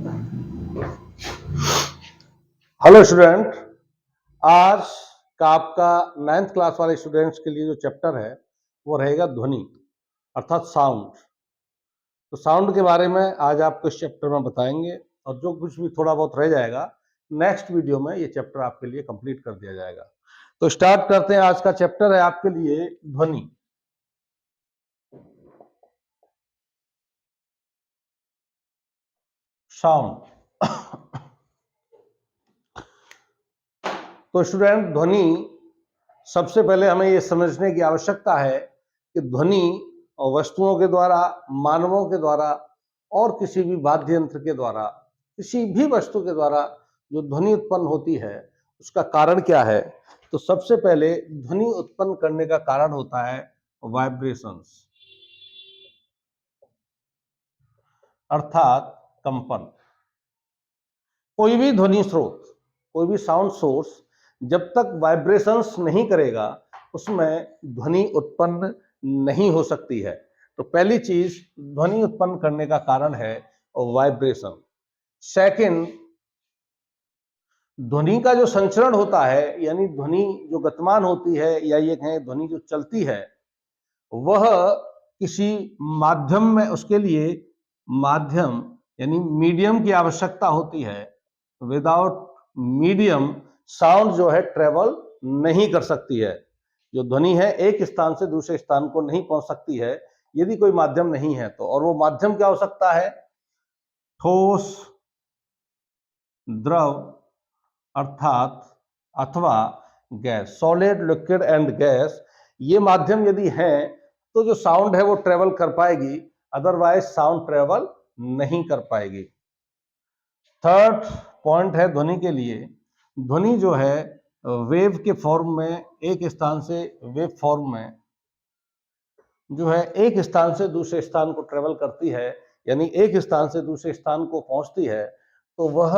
Hello student, आज का आपका 9th क्लास वाले स्टूडेंट्स के लिए जो चैप्टर है वो रहेगा ध्वनि अर्थात साउंड। तो साउंड के बारे में आज आपको इस चैप्टर में बताएंगे और जो कुछ भी थोड़ा बहुत रह जाएगा नेक्स्ट वीडियो में ये चैप्टर आपके लिए कंप्लीट कर दिया जाएगा। तो स्टार्ट करते हैं। आज का चैप्टर है आपके लिए ध्वनि। साउंड। तो स्टूडेंट, ध्वनि सबसे पहले हमें ये समझने की आवश्यकता है कि ध्वनि वस्तुओं के द्वारा, मानवों के द्वारा और किसी भी वाद्य यंत्र के द्वारा, किसी भी वस्तु के द्वारा जो ध्वनि उत्पन्न होती है उसका कारण क्या है। तो सबसे पहले ध्वनि उत्पन्न करने का कारण होता है वाइब्रेशंस अर्थात कंपन। कोई भी ध्वनि स्रोत, कोई भी साउंड सोर्स जब तक वाइब्रेशंस नहीं करेगा उसमें ध्वनि उत्पन्न नहीं हो सकती है। तो पहली चीज ध्वनि उत्पन्न करने का कारण है वाइब्रेशन। सेकंड, ध्वनि का जो संचरण होता है यानी ध्वनि जो गतिमान होती है या ये कहें ध्वनि जो चलती है वह किसी माध्यम में, उसके लिए माध्यम यानी मीडियम की आवश्यकता होती है। विदाउट मीडियम साउंड जो है ट्रेवल नहीं कर सकती है। जो ध्वनि है एक स्थान से दूसरे स्थान को नहीं पहुंच सकती है यदि कोई माध्यम नहीं है तो। और वो माध्यम क्या हो सकता है? ठोस, द्रव अर्थात अथवा gas, solid, liquid and gas. ये माध्यम यदि है तो जो साउंड है वो ट्रेवल कर पाएगी, अदरवाइज साउंड ट्रेवल नहीं कर पाएगी। थर्ड पॉइंट है ध्वनि के लिए, ध्वनि जो है वेव के फॉर्म में, एक स्थान से वेव फॉर्म में जो है एक स्थान से दूसरे स्थान को ट्रेवल करती है, यानी एक स्थान से दूसरे स्थान को पहुंचती है तो वह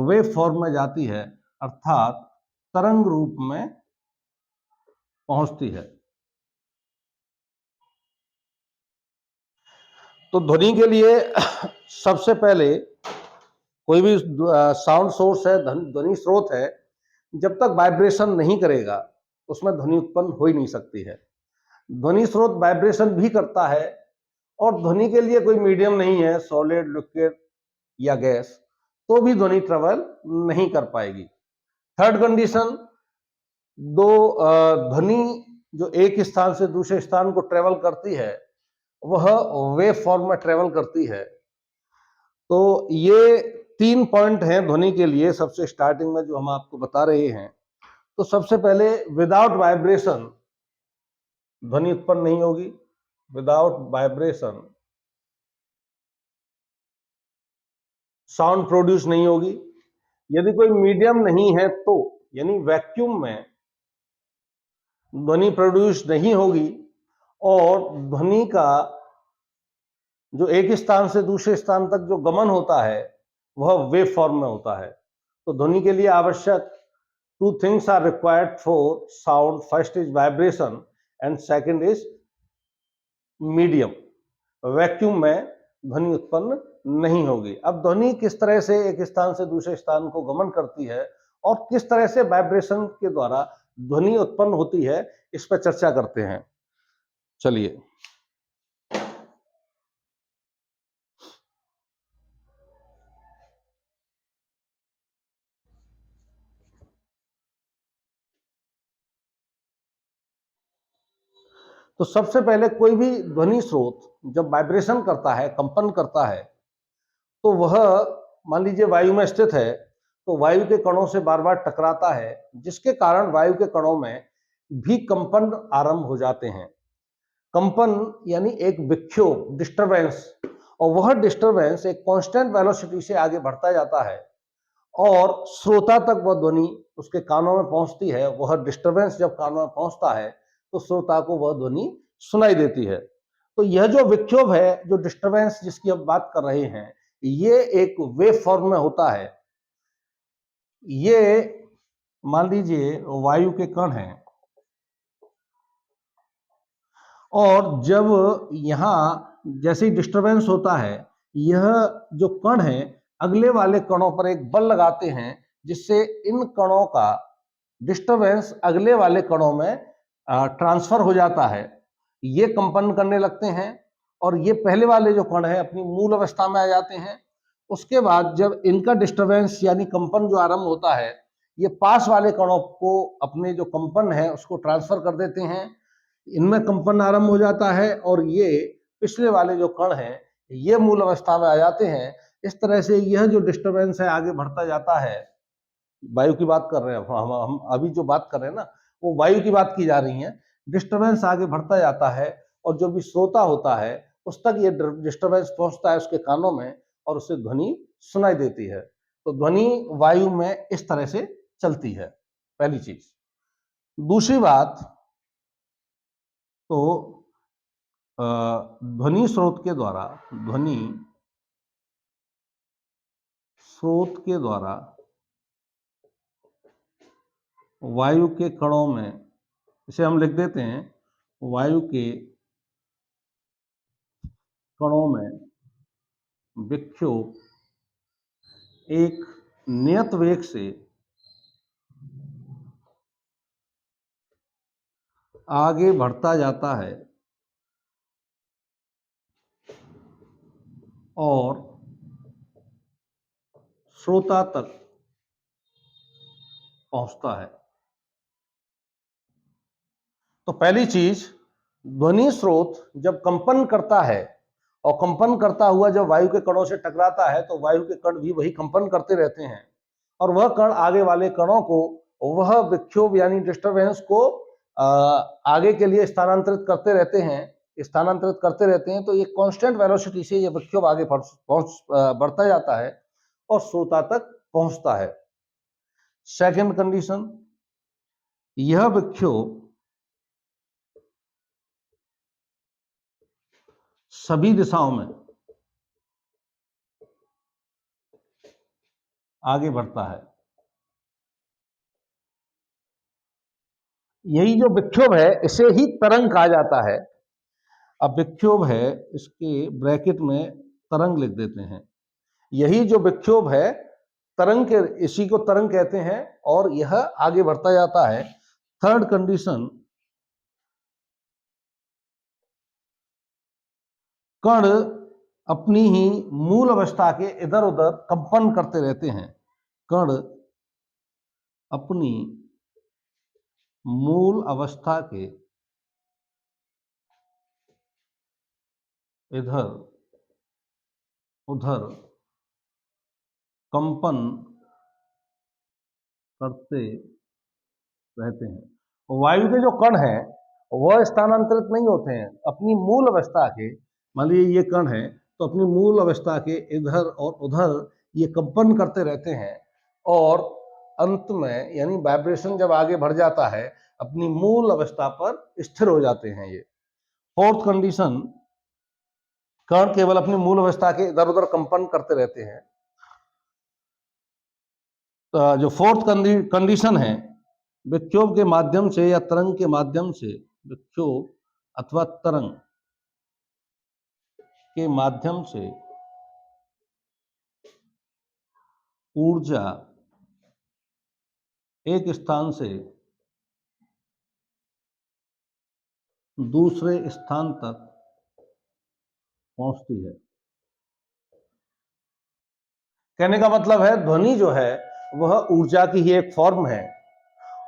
वेव फॉर्म में जाती है अर्थात तरंग रूप में पहुंचती है। तो ध्वनि के लिए सबसे पहले कोई भी साउंड सोर्स है, ध्वनि स्रोत है, जब तक वाइब्रेशन नहीं करेगा उसमें ध्वनि उत्पन्न हो ही नहीं सकती है। ध्वनि स्रोत वाइब्रेशन भी करता है और ध्वनि के लिए कोई मीडियम नहीं है, सॉलिड, लिक्विड या गैस, तो भी ध्वनि ट्रेवल नहीं कर पाएगी। थर्ड कंडीशन, दो ध्वनि जो एक स्थान से दूसरे स्थान को ट्रेवल करती है वह वेव फॉर्म में ट्रेवल करती है। तो ये 3 पॉइंट हैं ध्वनि के लिए सबसे स्टार्टिंग में जो हम आपको बता रहे हैं। तो सबसे पहले विदाउट वाइब्रेशन ध्वनि उत्पन्न नहीं होगी। विदाउट वाइब्रेशन साउंड प्रोड्यूस नहीं होगी। यदि कोई मीडियम नहीं है तो, यानी वैक्यूम में ध्वनि प्रोड्यूस नहीं होगी और ध्वनि का जो एक स्थान से दूसरे स्थान तक जो गमन होता है वह वेव फॉर्म में होता है। तो ध्वनि के लिए आवश्यक 2 things are required for sound. First is vibration and second is medium. Vacuum में ध्वनि उत्पन्न नहीं होगी। अब ध्वनि किस तरह से एक स्थान से दूसरे स्थान को गमन करती है और किस तरह से वाइब्रेशन के द्वारा ध्वनि उत्पन्न होती है, इस पर चर्चा करते हैं। चलिए, तो सबसे पहले कोई भी ध्वनि स्रोत जब वाइब्रेशन करता है, कंपन करता है, तो वह मान लीजिए वायु में स्थित है तो वायु के कणों से बार बार टकराता है, जिसके कारण वायु के कणों में भी कंपन आरंभ हो जाते हैं। कंपन यानी एक विक्षोभ, डिस्टरबेंस, और वह डिस्टरबेंस एक कांस्टेंट वेलोसिटी से आगे बढ़ता जाता है और श्रोता तक वह ध्वनि उसके कानों में पहुंचती है। वह डिस्टरबेंस जब कानों में पहुंचता है तो श्रोता को वह ध्वनि सुनाई देती है। तो यह जो विक्षोभ है, जो डिस्टरबेंस जिसकी अब बात कर रहे हैं, ये एक वेव फॉर्म में होता है। ये मान लीजिए वायु के कण हैं और जब यहाँ जैसे ही डिस्टरबेंस होता है, यह जो कण है अगले वाले कणों पर एक बल लगाते हैं, जिससे इन कणों का डिस्टरबेंस अगले वाले कणों में ट्रांसफर हो जाता है। ये कंपन करने लगते हैं और ये पहले वाले जो कण है अपनी मूल अवस्था में आ जाते हैं। उसके बाद जब इनका डिस्टरबेंस यानी कंपन जो आरंभ होता है, ये पास वाले कणों को अपने जो कंपन है उसको ट्रांसफर कर देते हैं। इनमें कंपन आरंभ हो जाता है और ये पिछले वाले जो कण हैं ये मूल अवस्था में आ जाते हैं। इस तरह से यह जो डिस्टरबेंस है आगे बढ़ता जाता है। वायु की बात कर रहे हैं हम अभी जो बात कर रहे हैं ना, वो वायु की बात की जा रही है। डिस्टरबेंस आगे बढ़ता जाता है और जो भी श्रोता होता है उस तक ये डिस्टरबेंस पहुंचता है उसके कानों में और उसे ध्वनि सुनाई देती है। तो ध्वनि वायु में इस तरह से चलती है, पहली चीज। दूसरी बात, तो ध्वनि स्रोत के द्वारा वायु के कणों में, इसे हम लिख देते हैं, वायु के कणों में विक्षोभ एक नियत वेग से आगे बढ़ता जाता है और श्रोता तक पहुंचता है। तो पहली चीज, ध्वनि स्रोत जब कंपन करता है और कंपन करता हुआ जब वायु के कणों से टकराता है तो वायु के कण भी वही कंपन करते रहते हैं और वह कण आगे वाले कणों को वह विक्षोभ यानी डिस्टरबेंस को आगे के लिए स्थानांतरित करते रहते हैं। तो ये कांस्टेंट वेलोसिटी से ये विक्षोभ आगे बढ़ता जाता है और श्रोता तक पहुंचता है। सेकंड कंडीशन, यह विक्षोभ सभी दिशाओं में आगे बढ़ता है। यही जो विक्षोभ है इसे ही तरंग कहा जाता है। अब विक्षोभ है, इसके ब्रैकेट में तरंग लिख देते हैं। यही जो विक्षोभ है तरंग के, इसी को तरंग कहते हैं और यह आगे बढ़ता जाता है। थर्ड कंडीशन, कण अपनी ही मूल अवस्था के इधर उधर कंपन करते रहते हैं। कण अपनी मूल अवस्था के इधर उधर कंपन करते रहते हैं। वायु के जो कण हैं वह स्थानांतरित नहीं होते हैं अपनी मूल अवस्था के। मान लीजिए ये कण है तो अपनी मूल अवस्था के इधर और उधर ये कंपन करते रहते हैं और अंत में यानी वाइब्रेशन जब आगे बढ़ जाता है अपनी मूल अवस्था पर स्थिर हो जाते हैं ये। फोर्थ कंडीशन, कण केवल अपनी मूल अवस्था के इधर उधर कंपन करते रहते हैं। तो जो फोर्थ कंडीशन है, विक्षोभ के माध्यम से या तरंग के माध्यम से, विक्षोभ अथवा तरंग के माध्यम से ऊर्जा एक स्थान से दूसरे स्थान तक पहुंचती है। कहने का मतलब है ध्वनि जो है वह ऊर्जा की ही एक फॉर्म है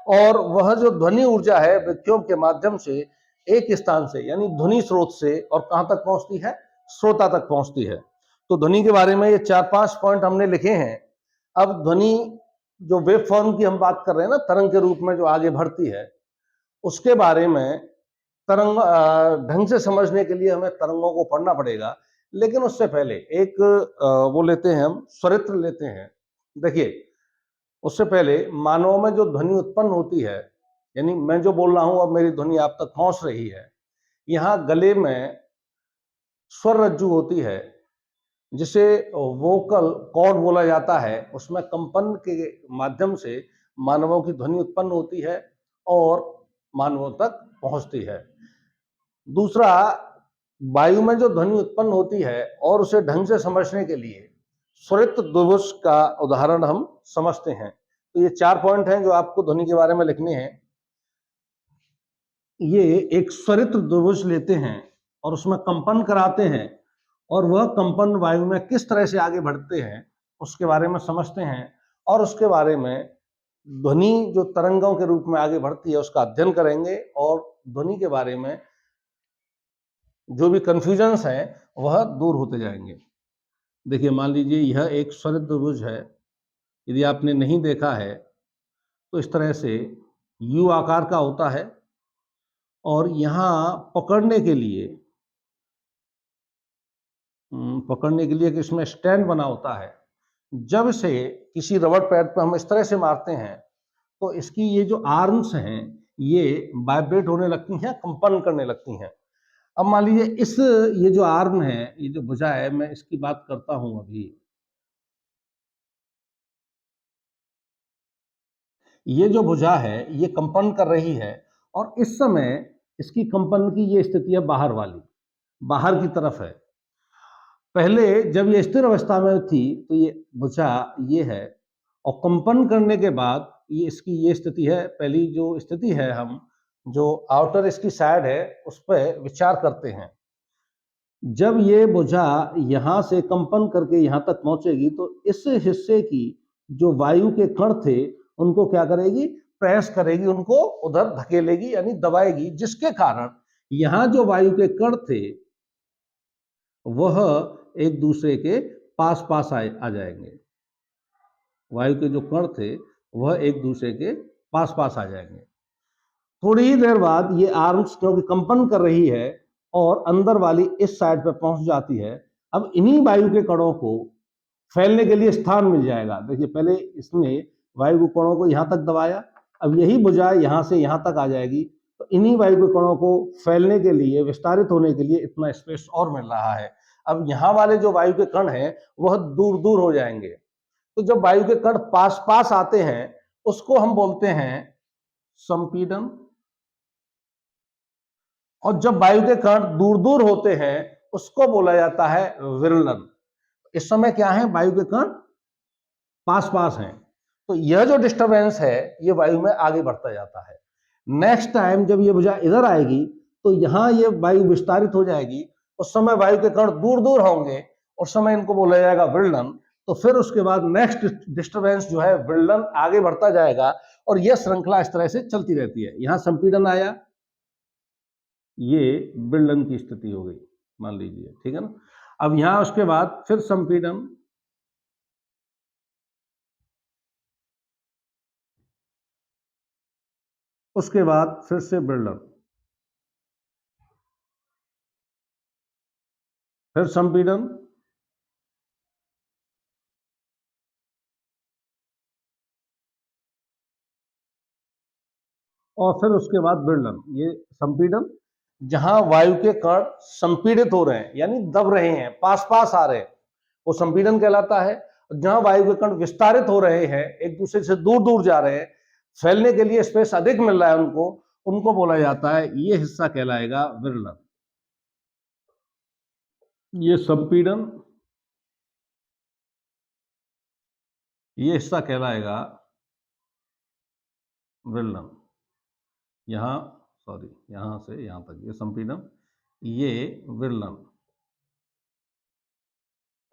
और वह जो ध्वनि ऊर्जा है विक्षोभ के माध्यम से एक स्थान से यानी ध्वनि स्रोत से और कहां तक पहुंचती है, श्रोता तक पहुंचती है। तो ध्वनि के बारे में ये 4-5 पॉइंट हमने लिखे हैं। अब ध्वनि जो वेव फॉर्म की हम बात कर रहे हैं ना, तरंग के रूप में जो आगे बढ़ती है, उसके बारे में तरंग ढंग से समझने के लिए हमें तरंगों को पढ़ना पड़ेगा। लेकिन उससे पहले एक वो लेते हैं, हम स्वरित्र लेते हैं। देखिए, उससे पहले मानव में जो ध्वनि उत्पन्न होती है, यानी मैं जो बोल रहा हूं अब मेरी ध्वनि आप तक पहुंच रही है, यहाँ गले में स्वर रज्जु होती है जिसे वोकल कॉर्ड बोला जाता है। उसमें कंपन के माध्यम से मानवों की ध्वनि उत्पन्न होती है और मानवों तक पहुंचती है। दूसरा, वायु में जो ध्वनि उत्पन्न होती है और उसे ढंग से समझने के लिए स्वरित द्विभुज का उदाहरण हम समझते हैं। तो ये 4 पॉइंट हैं जो आपको ध्वनि के बारे में लिखने हैं। ये एक स्वरित द्विभुज लेते हैं और उसमें कंपन कराते हैं, और वह कंपन वायु में किस तरह से आगे बढ़ते हैं उसके बारे में समझते हैं, और उसके बारे में ध्वनि जो तरंगों के रूप में आगे बढ़ती है उसका अध्ययन करेंगे, और ध्वनि के बारे में जो भी कंफ्यूजन्स हैं वह दूर होते जाएंगे। देखिए, मान लीजिए यह एक स्वरित द्विभुज है। यदि आपने नहीं देखा है तो इस तरह से यू आकार का होता है, और यहाँ पकड़ने के लिए एक इसमें स्टैंड बना होता है। जब इसे किसी रबड़ पैड पर हम इस तरह से मारते हैं तो इसकी ये जो आर्म्स हैं ये वाइब्रेट होने लगती हैं, कंपन करने लगती हैं। अब मान लीजिए ये जो आर्म है, ये जो भुजा है, मैं इसकी बात करता हूं अभी। ये जो भुजा है ये कंपन कर रही है, और इस समय इसकी कंपन की ये स्थिति है बाहर वाली, बाहर की तरफ है। पहले जब ये स्थिर अवस्था में थी तो ये भुजा ये है, और कंपन करने के बाद ये इसकी ये स्थिति है। पहली जो स्थिति है, हम जो आउटर इसकी साइड है उस पर विचार करते हैं। जब ये भुजा यहां से कंपन करके यहां तक पहुंचेगी तो इस हिस्से की जो वायु के कण थे उनको क्या करेगी, प्रेस करेगी, उनको उधर धकेलेगी यानी दबाएगी, जिसके कारण यहां जो वायु के कण थे वह एक दूसरे के पास पास आ जाएंगे। वायु के जो कण थे वह एक दूसरे के पास पास आ जाएंगे। थोड़ी ही देर बाद ये आर्म्स क्योंकि कंपन कर रही है और अंदर वाली इस साइड पे पहुंच जाती है। अब इन्हीं वायु के कणों को फैलने के लिए स्थान मिल जाएगा। देखिए, पहले इसने वायु के कणों को यहां तक दबाया, अब यही भुजा यहां से यहां तक आ जाएगी, तो इन्हीं वायु के कणों को फैलने के लिए, विस्तारित होने के लिए इतना स्पेस और मिल रहा है। अब यहाँ वाले जो वायु के कण हैं वह दूर दूर हो जाएंगे। तो जब वायु के कण पास पास आते हैं उसको हम बोलते हैं संपीड़न, और जब वायु के कण दूर दूर होते हैं उसको बोला जाता है विरलन। इस समय क्या है, वायु के कण पास पास हैं, तो यह जो डिस्टरबेंस है ये वायु में आगे बढ़ता जाता है। नेक्स्ट टाइम जब ये भुजा इधर आएगी तो यहां ये वायु विस्तारित हो जाएगी, उस समय वायु के कण दूर दूर होंगे, उस समय इनको बोला जाएगा विरलन। तो फिर उसके बाद नेक्स्ट डिस्टरबेंस जो है विरलन आगे बढ़ता जाएगा, और यह श्रृंखला इस तरह से चलती रहती है। यहां संपीड़न आया, ये विरलन की स्थिति हो गई मान लीजिए, ठीक है ना। अब यहां उसके बाद फिर संपीड़न, उसके बाद फिर से विरलन, फिर संपीड़न, और फिर उसके बाद विरलन। ये संपीड़न, जहां वायु के कण संपीड़ित हो रहे हैं यानी दब रहे हैं, पास पास आ रहे हैं, वो संपीड़न कहलाता है। जहां वायु के कण विस्तारित हो रहे हैं, एक दूसरे से दूर दूर जा रहे हैं, फैलने के लिए स्पेस अधिक मिल रहा है उनको, उनको बोला जाता है, ये हिस्सा कहलाएगा विरलन। ये संपीड़न, ये हिस्सा कहलाएगा विरलन। यहाँ सॉरी, यहां से यहां तक ये संपीड़न, ये विरलन,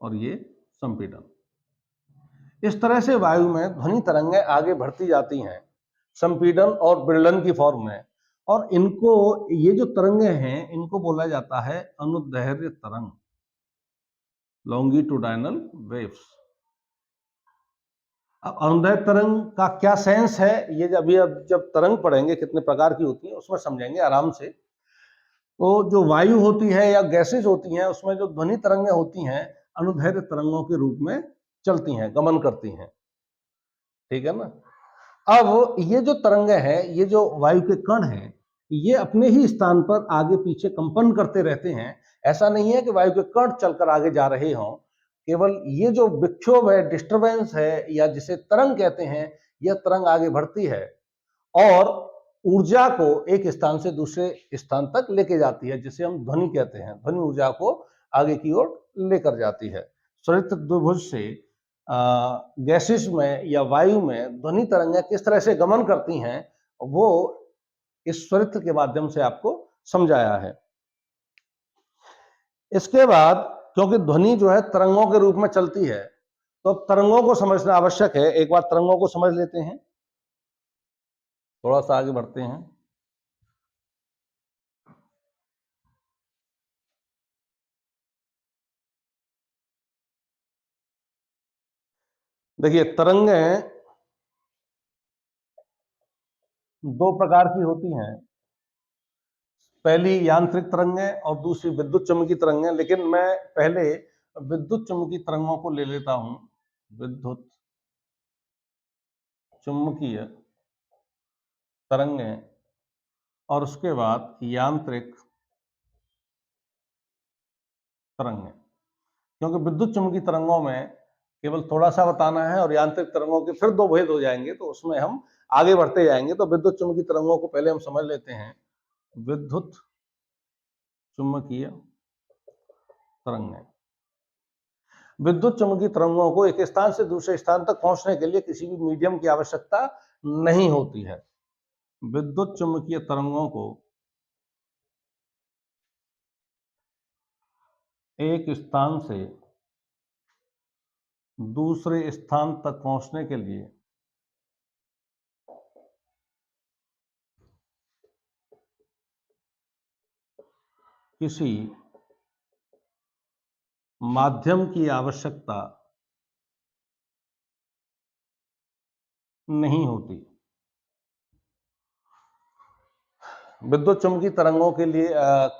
और ये संपीड़न। इस तरह से वायु में ध्वनि तरंगें आगे बढ़ती जाती हैं संपीड़न और विरलन की फॉर्म में, और इनको, ये जो तरंगें हैं इनको बोला जाता है अनुदैर्घ्य तरंग, लॉन्गिट्यूडाइनल वेव्स। अब अनुदैर्घ्य तरंग का क्या सेंस है, ये जब तरंग पढ़ेंगे कितने प्रकार की होती है उसमें समझेंगे आराम से। तो जो वायु होती है या गैसेज होती हैं उसमें जो ध्वनि तरंगें होती हैं अनुदैर्घ्य तरंगों के रूप में चलती हैं, गमन करती हैं, ठीक है ना। अब ये जो तरंगें हैं, ये जो वायु के कण हैं, ये अपने ही स्थान पर आगे पीछे कंपन करते रहते हैं। ऐसा नहीं है कि वायु के कण चलकर आगे जा रहे हों, केवल ये जो विक्षोभ है, डिस्टरबेंस है, या जिसे तरंग कहते हैं, यह तरंग आगे बढ़ती है और ऊर्जा को एक स्थान से दूसरे स्थान तक लेके जाती है, जिसे हम ध्वनि कहते हैं। ध्वनि ऊर्जा को आगे की ओर लेकर जाती है। स्वरित द्विभुज से गैसेस में या वायु में ध्वनि तरंगें किस तरह से गमन करती हैं, वो इस स्वरित के माध्यम से आपको समझाया है। इसके बाद क्योंकि ध्वनि जो है तरंगों के रूप में चलती है, तो अब तरंगों को समझना आवश्यक है। एक बार तरंगों को समझ लेते हैं, थोड़ा सा आगे बढ़ते हैं। देखिए, तरंगें दो प्रकार की होती हैं, पहली यांत्रिक तरंगें और दूसरी विद्युत चुम्बकीय तरंगें। लेकिन मैं पहले विद्युत चुम्बकीय तरंगों को ले लेता हूं, विद्युत चुम्बकीय तरंगें, और उसके बाद यांत्रिक तरंगें। क्योंकि विद्युत चुम्बकीय तरंगों में केवल थोड़ा सा बताना है और यांत्रिक तरंगों के फिर दो भेद हो जाएंगे, तो उसमें हम आगे बढ़ते जाएंगे। तो विद्युत चुम्बकीय तरंगों को पहले हम समझ लेते हैं। विद्युत चुम्बकीय तरंगें, विद्युत चुम्बकीय तरंगों को एक स्थान से दूसरे स्थान तक पहुंचने के लिए किसी भी मीडियम की आवश्यकता नहीं होती है। विद्युत चुम्बकीय तरंगों को एक स्थान से दूसरे स्थान तक पहुंचने के लिए किसी माध्यम की आवश्यकता नहीं होती। विद्युत चुम्बकीय तरंगों के लिए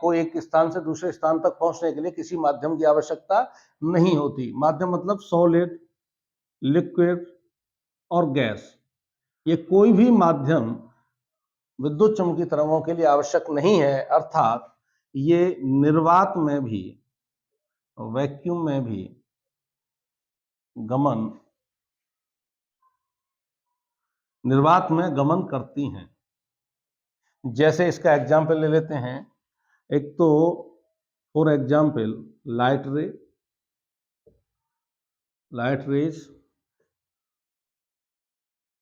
को एक स्थान से दूसरे स्थान तक पहुंचने के लिए किसी माध्यम की आवश्यकता नहीं होती। माध्यम मतलब सॉलिड, लिक्विड और गैस, ये कोई भी माध्यम विद्युत चुम्बकीय तरंगों के लिए आवश्यक नहीं है। अर्थात ये निर्वात में भी, वैक्यूम में भी गमन, निर्वात में गमन करती हैं। जैसे इसका एग्जाम्पल ले लेते हैं। एक तो for example light rays,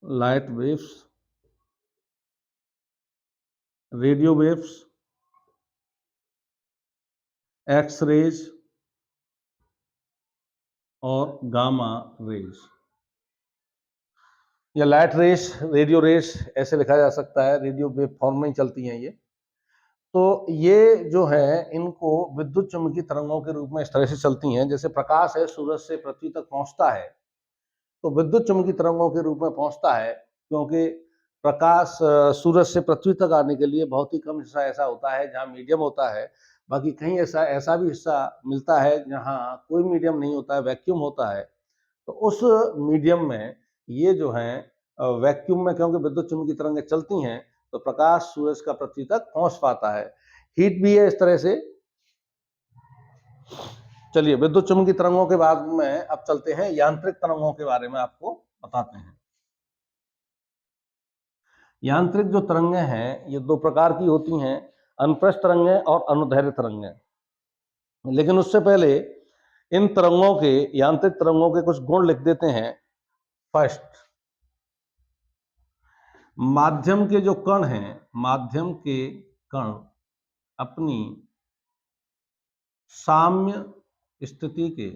light waves, radio waves, X rays और गामा रेज। या लाइट रेज, रेडियो रेज ऐसे लिखा जा सकता है, रेडियो वेव फॉर्म में ही चलती हैं ये। तो ये जो है, इनको विद्युत चुम्बकीय तरंगों के रूप में इस तरह से चलती हैं। जैसे प्रकाश है, सूरज से पृथ्वी तक पहुंचता है, तो विद्युत चुम्बकीय तरंगों के रूप में पहुंचता है। क्योंकि प्रकाश सूरज से पृथ्वी तक आने के लिए बहुत ही कम हिस्सा ऐसा होता है जहां मीडियम होता है। बाकी कहीं ऐसा भी हिस्सा मिलता है जहां कोई मीडियम नहीं होता है, वैक्यूम होता है। तो उस मीडियम में ये जो है, वैक्यूम में क्योंकि विद्युत चुम्बकीय तरंगें चलती हैं, तो प्रकाश सूरज का पृथ्वी तक पहुंच पाता है। हीट भी है इस तरह से। चलिए, विद्युत चुम्बकीय तरंगों के बाद में अब चलते हैं यांत्रिक तरंगों के बारे में, आपको बताते हैं। यांत्रिक जो तरंगें हैं, ये दो प्रकार की होती हैं, अनुप्रस्थ तरंगें और अनुदैर्ध्य तरंगें। लेकिन उससे पहले इन तरंगों के, यांत्रिक तरंगों के कुछ गुण लिख देते हैं। फर्स्ट, माध्यम के जो कण हैं, माध्यम के कण अपनी साम्य स्थिति के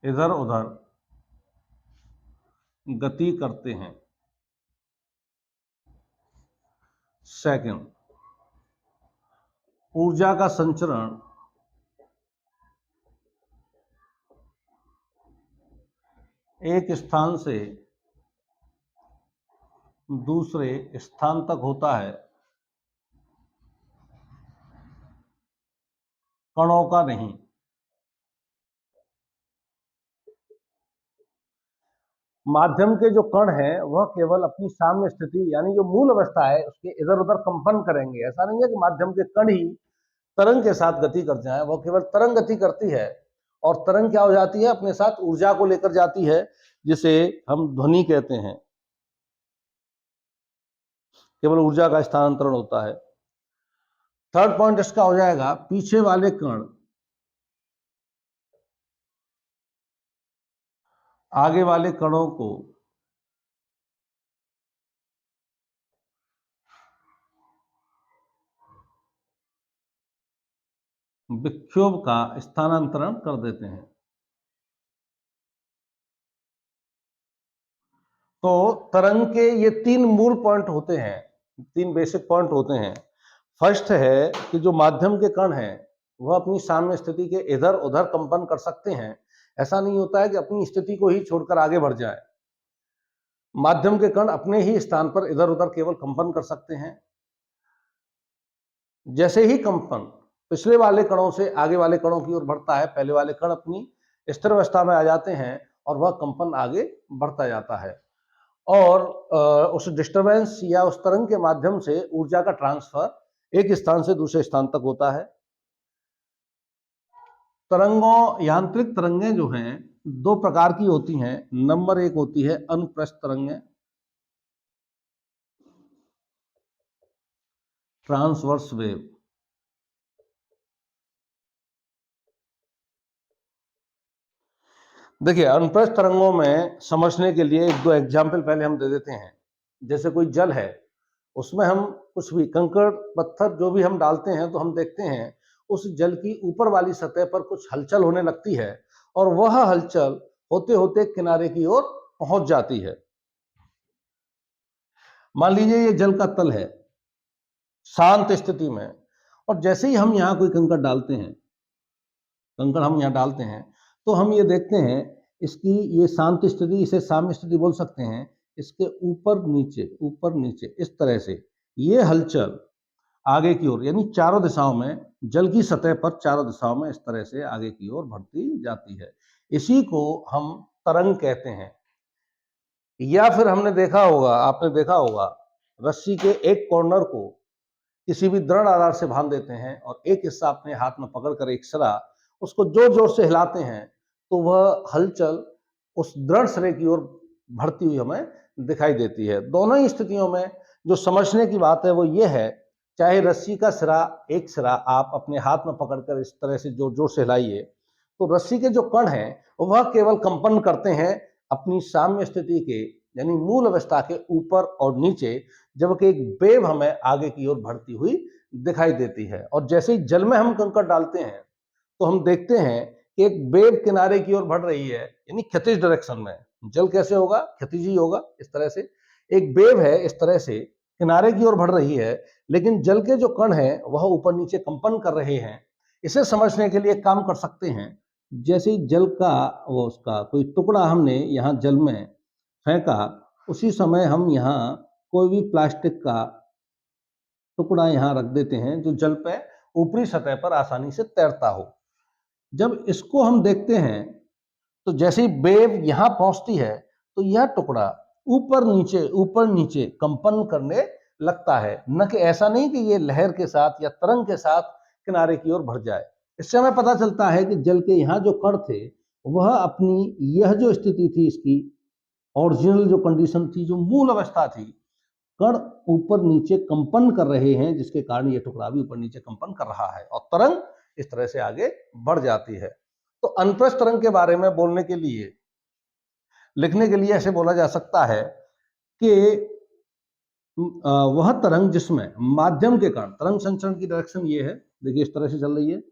इधर उधर गति करते हैं। सेकंड, ऊर्जा का संचरण एक स्थान से दूसरे स्थान तक होता है, कणों का नहीं। माध्यम के जो कण हैं, वह केवल अपनी साम्य स्थिति यानी जो मूल अवस्था है उसके इधर उधर कंपन करेंगे। ऐसा नहीं है कि माध्यम के कण ही तरंग के साथ गति कर जाए, वो केवल तरंग गति करती है। और तरंग क्या हो जाती है, अपने साथ ऊर्जा को लेकर जाती है, जिसे हम ध्वनि कहते हैं। केवल ऊर्जा का स्थानांतरण होता है। थर्ड पॉइंट इसका हो जाएगा, पीछे वाले कण आगे वाले कणों को विक्षोभ का स्थानांतरण कर देते हैं। तो तरंग के ये तीन मूल पॉइंट होते हैं, तीन बेसिक पॉइंट होते हैं। फर्स्ट है कि जो माध्यम के कण हैं वह अपनी साम्य स्थिति के इधर उधर कंपन कर सकते हैं। ऐसा नहीं होता है कि अपनी स्थिति को ही छोड़कर आगे बढ़ जाए। माध्यम के कण अपने ही स्थान पर इधर उधर केवल कंपन कर सकते हैं। जैसे ही कंपन पिछले वाले कणों से आगे वाले कणों की ओर बढ़ता है, पहले वाले कण अपनी स्थिर अवस्था में आ जाते हैं और वह कंपन आगे बढ़ता जाता है। और उस डिस्टरबेंस या उस तरंग के माध्यम से ऊर्जा का ट्रांसफर एक स्थान से दूसरे स्थान तक होता है। तरंगों, यांत्रिक तरंगें जो हैं दो प्रकार की होती हैं। नंबर एक होती है अनुप्रस्थ तरंगें, ट्रांसवर्स वेव। देखिए, अनुप्रस्थ तरंगों में समझने के लिए एक दो एग्जाम्पल पहले हम दे देते हैं। जैसे कोई जल है, उसमें हम कुछ भी कंकड़ पत्थर जो भी हम डालते हैं तो हम देखते हैं उस जल की ऊपर वाली सतह पर कुछ हलचल होने लगती है और वह हलचल होते होते किनारे की ओर पहुंच जाती है। मान लीजिए ये जल का तल है शांत स्थिति में, और जैसे ही हम यहाँ कोई कंकड़ डालते हैं, कंकड़ हम यहाँ डालते हैं, तो हम ये देखते हैं इसकी ये शांत स्थिति, इसे साम्य स्थिति बोल सकते हैं। इसके ऊपर नीचे इस तरह से ये हलचल आगे की ओर, यानी चारों दिशाओं में, जल की सतह पर चारों दिशाओं में इस तरह से आगे की ओर बढ़ती जाती है। इसी को हम तरंग कहते हैं। या फिर हमने देखा होगा, आपने देखा होगा, रस्सी के एक कॉर्नर को किसी भी दृढ़ आधार से बांध देते हैं और एक हिस्सा अपने हाथ में पकड़कर एक सिरा उसको जोर जोर से हिलाते हैं तो वह हलचल उस दृढ़ सिरे की ओर बढ़ती हुई हमें दिखाई देती है। दोनों ही स्थितियों में जो समझने की बात है वो ये है, चाहे रस्सी का सिरा, एक सिरा आप अपने हाथ में पकड़कर इस तरह से जोर जोर से हिलाइए, तो रस्सी के जो कण हैं वह केवल कंपन करते हैं अपनी साम्य स्थिति के, यानी मूल अवस्था के ऊपर और नीचे, जबकि एक वेव हमें आगे की ओर बढ़ती हुई दिखाई देती है। और जैसे ही जल में हम कंकड़ डालते हैं तो हम देखते हैं कि एक वेव किनारे की ओर बढ़ रही है, यानी क्षैतिज डायरेक्शन में। जल कैसे होगा? क्षैतिज ही होगा। इस तरह से एक वेव है, इस तरह से किनारे की ओर बढ़ रही है, लेकिन जल के जो कण हैं वह ऊपर नीचे कंपन कर रहे हैं। इसे समझने के लिए एक काम कर सकते हैं, जैसे ही जल का वो उसका कोई टुकड़ा हमने यहाँ जल में फेंका, उसी समय हम यहाँ कोई भी प्लास्टिक का टुकड़ा यहाँ रख देते हैं जो जल पे ऊपरी सतह पर आसानी से तैरता हो। जब इसको हम देखते हैं तो जैसे ही वेव यहाँ पहुंचती है तो यह टुकड़ा ऊपर नीचे कंपन करने लगता है, न कि ऐसा नहीं कि ये लहर के साथ या तरंग के साथ किनारे की ओर बढ़ जाए। इससे हमें पता चलता है कि जल के यहाँ जो कण थे वह अपनी यह जो स्थिति थी, इसकी ओरिजिनल जो कंडीशन थी, जो मूल अवस्था थी, कण ऊपर नीचे कंपन कर रहे हैं, जिसके कारण ये टुकड़ा भी ऊपर नीचे कंपन कर रहा है और तरंग इस तरह से आगे बढ़ जाती है। तो अनुप्रस्थ तरंग के बारे में बोलने के लिए, लिखने के लिए ऐसे बोला जा सकता है कि वह तरंग जिसमें माध्यम के कण, तरंग संचरण की डायरेक्शन ये है, देखिए इस तरह से चल रही है,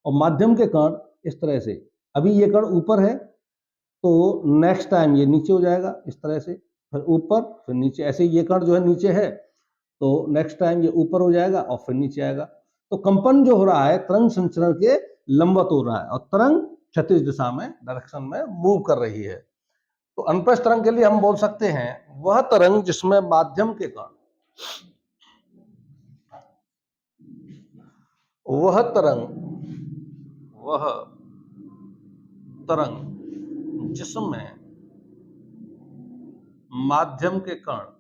और माध्यम के कण इस तरह से, अभी ये कण ऊपर है तो नेक्स्ट टाइम ये नीचे हो जाएगा इस तरह से, फिर ऊपर फिर नीचे, ऐसे ये कण जो है नीचे है तो नेक्स्ट टाइम ये ऊपर हो जाएगा और फिर नीचे आएगा। तो कंपन जो हो रहा है तरंग संचरण के लंबवत हो रहा है और तरंग क्षैतिज दिशा में, डायरेक्शन में मूव कर रही है। तो अनुप्रस्थ तरंग के लिए हम बोल सकते हैं वह तरंग जिसमें माध्यम के कण, वह तरंग वह तरंग जिसमें माध्यम के कण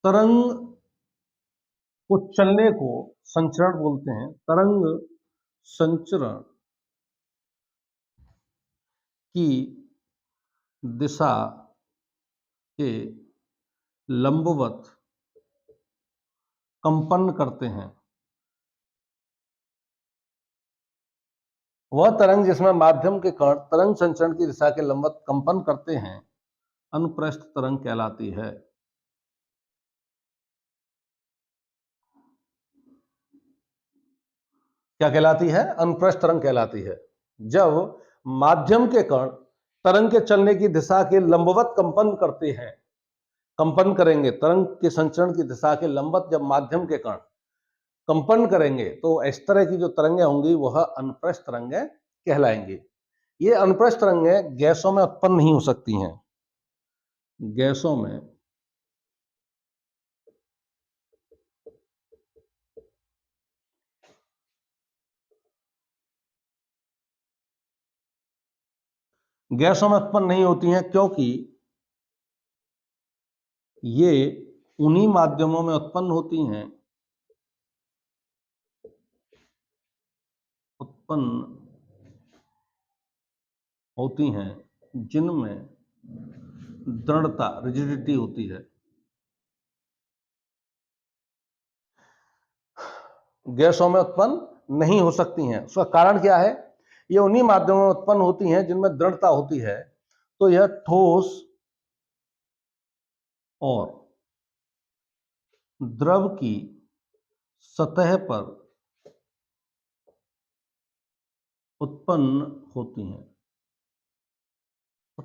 तरंग को चलने को संचरण बोलते हैं। तरंग संचरण की दिशा के लंबवत कंपन करते हैं वह तरंग जिसमें माध्यम के कण तरंग संचरण की दिशा के लंबवत कंपन करते हैं अनुप्रस्थ तरंग कहलाती है। क्या कहलाती है? अनुप्रस्थ तरंग कहलाती है। जब माध्यम के कण तरंग के चलने की दिशा के लंबवत कंपन करते हैं, कंपन करेंगे, तरंग के संचरण की दिशा के लंबवत जब माध्यम के कण कंपन करेंगे तो इस तरह की जो तरंगें होंगी वह अनुप्रस्थ तरंगें कहलाएंगी। ये अनुप्रस्थ तरंगें गैसों में उत्पन्न नहीं हो सकती हैं। गैसों में उत्पन्न नहीं होती हैं, क्योंकि ये उन्हीं माध्यमों में उत्पन्न होती हैं, जिनमें दृढ़ता, रिजिडिटी होती है। गैसों में उत्पन्न नहीं हो सकती हैं। उसका कारण क्या है? ये उन्हीं माध्यमों में उत्पन्न होती हैं जिनमें दृढ़ता होती है। तो यह ठोस और द्रव की सतह पर उत्पन्न होती हैं।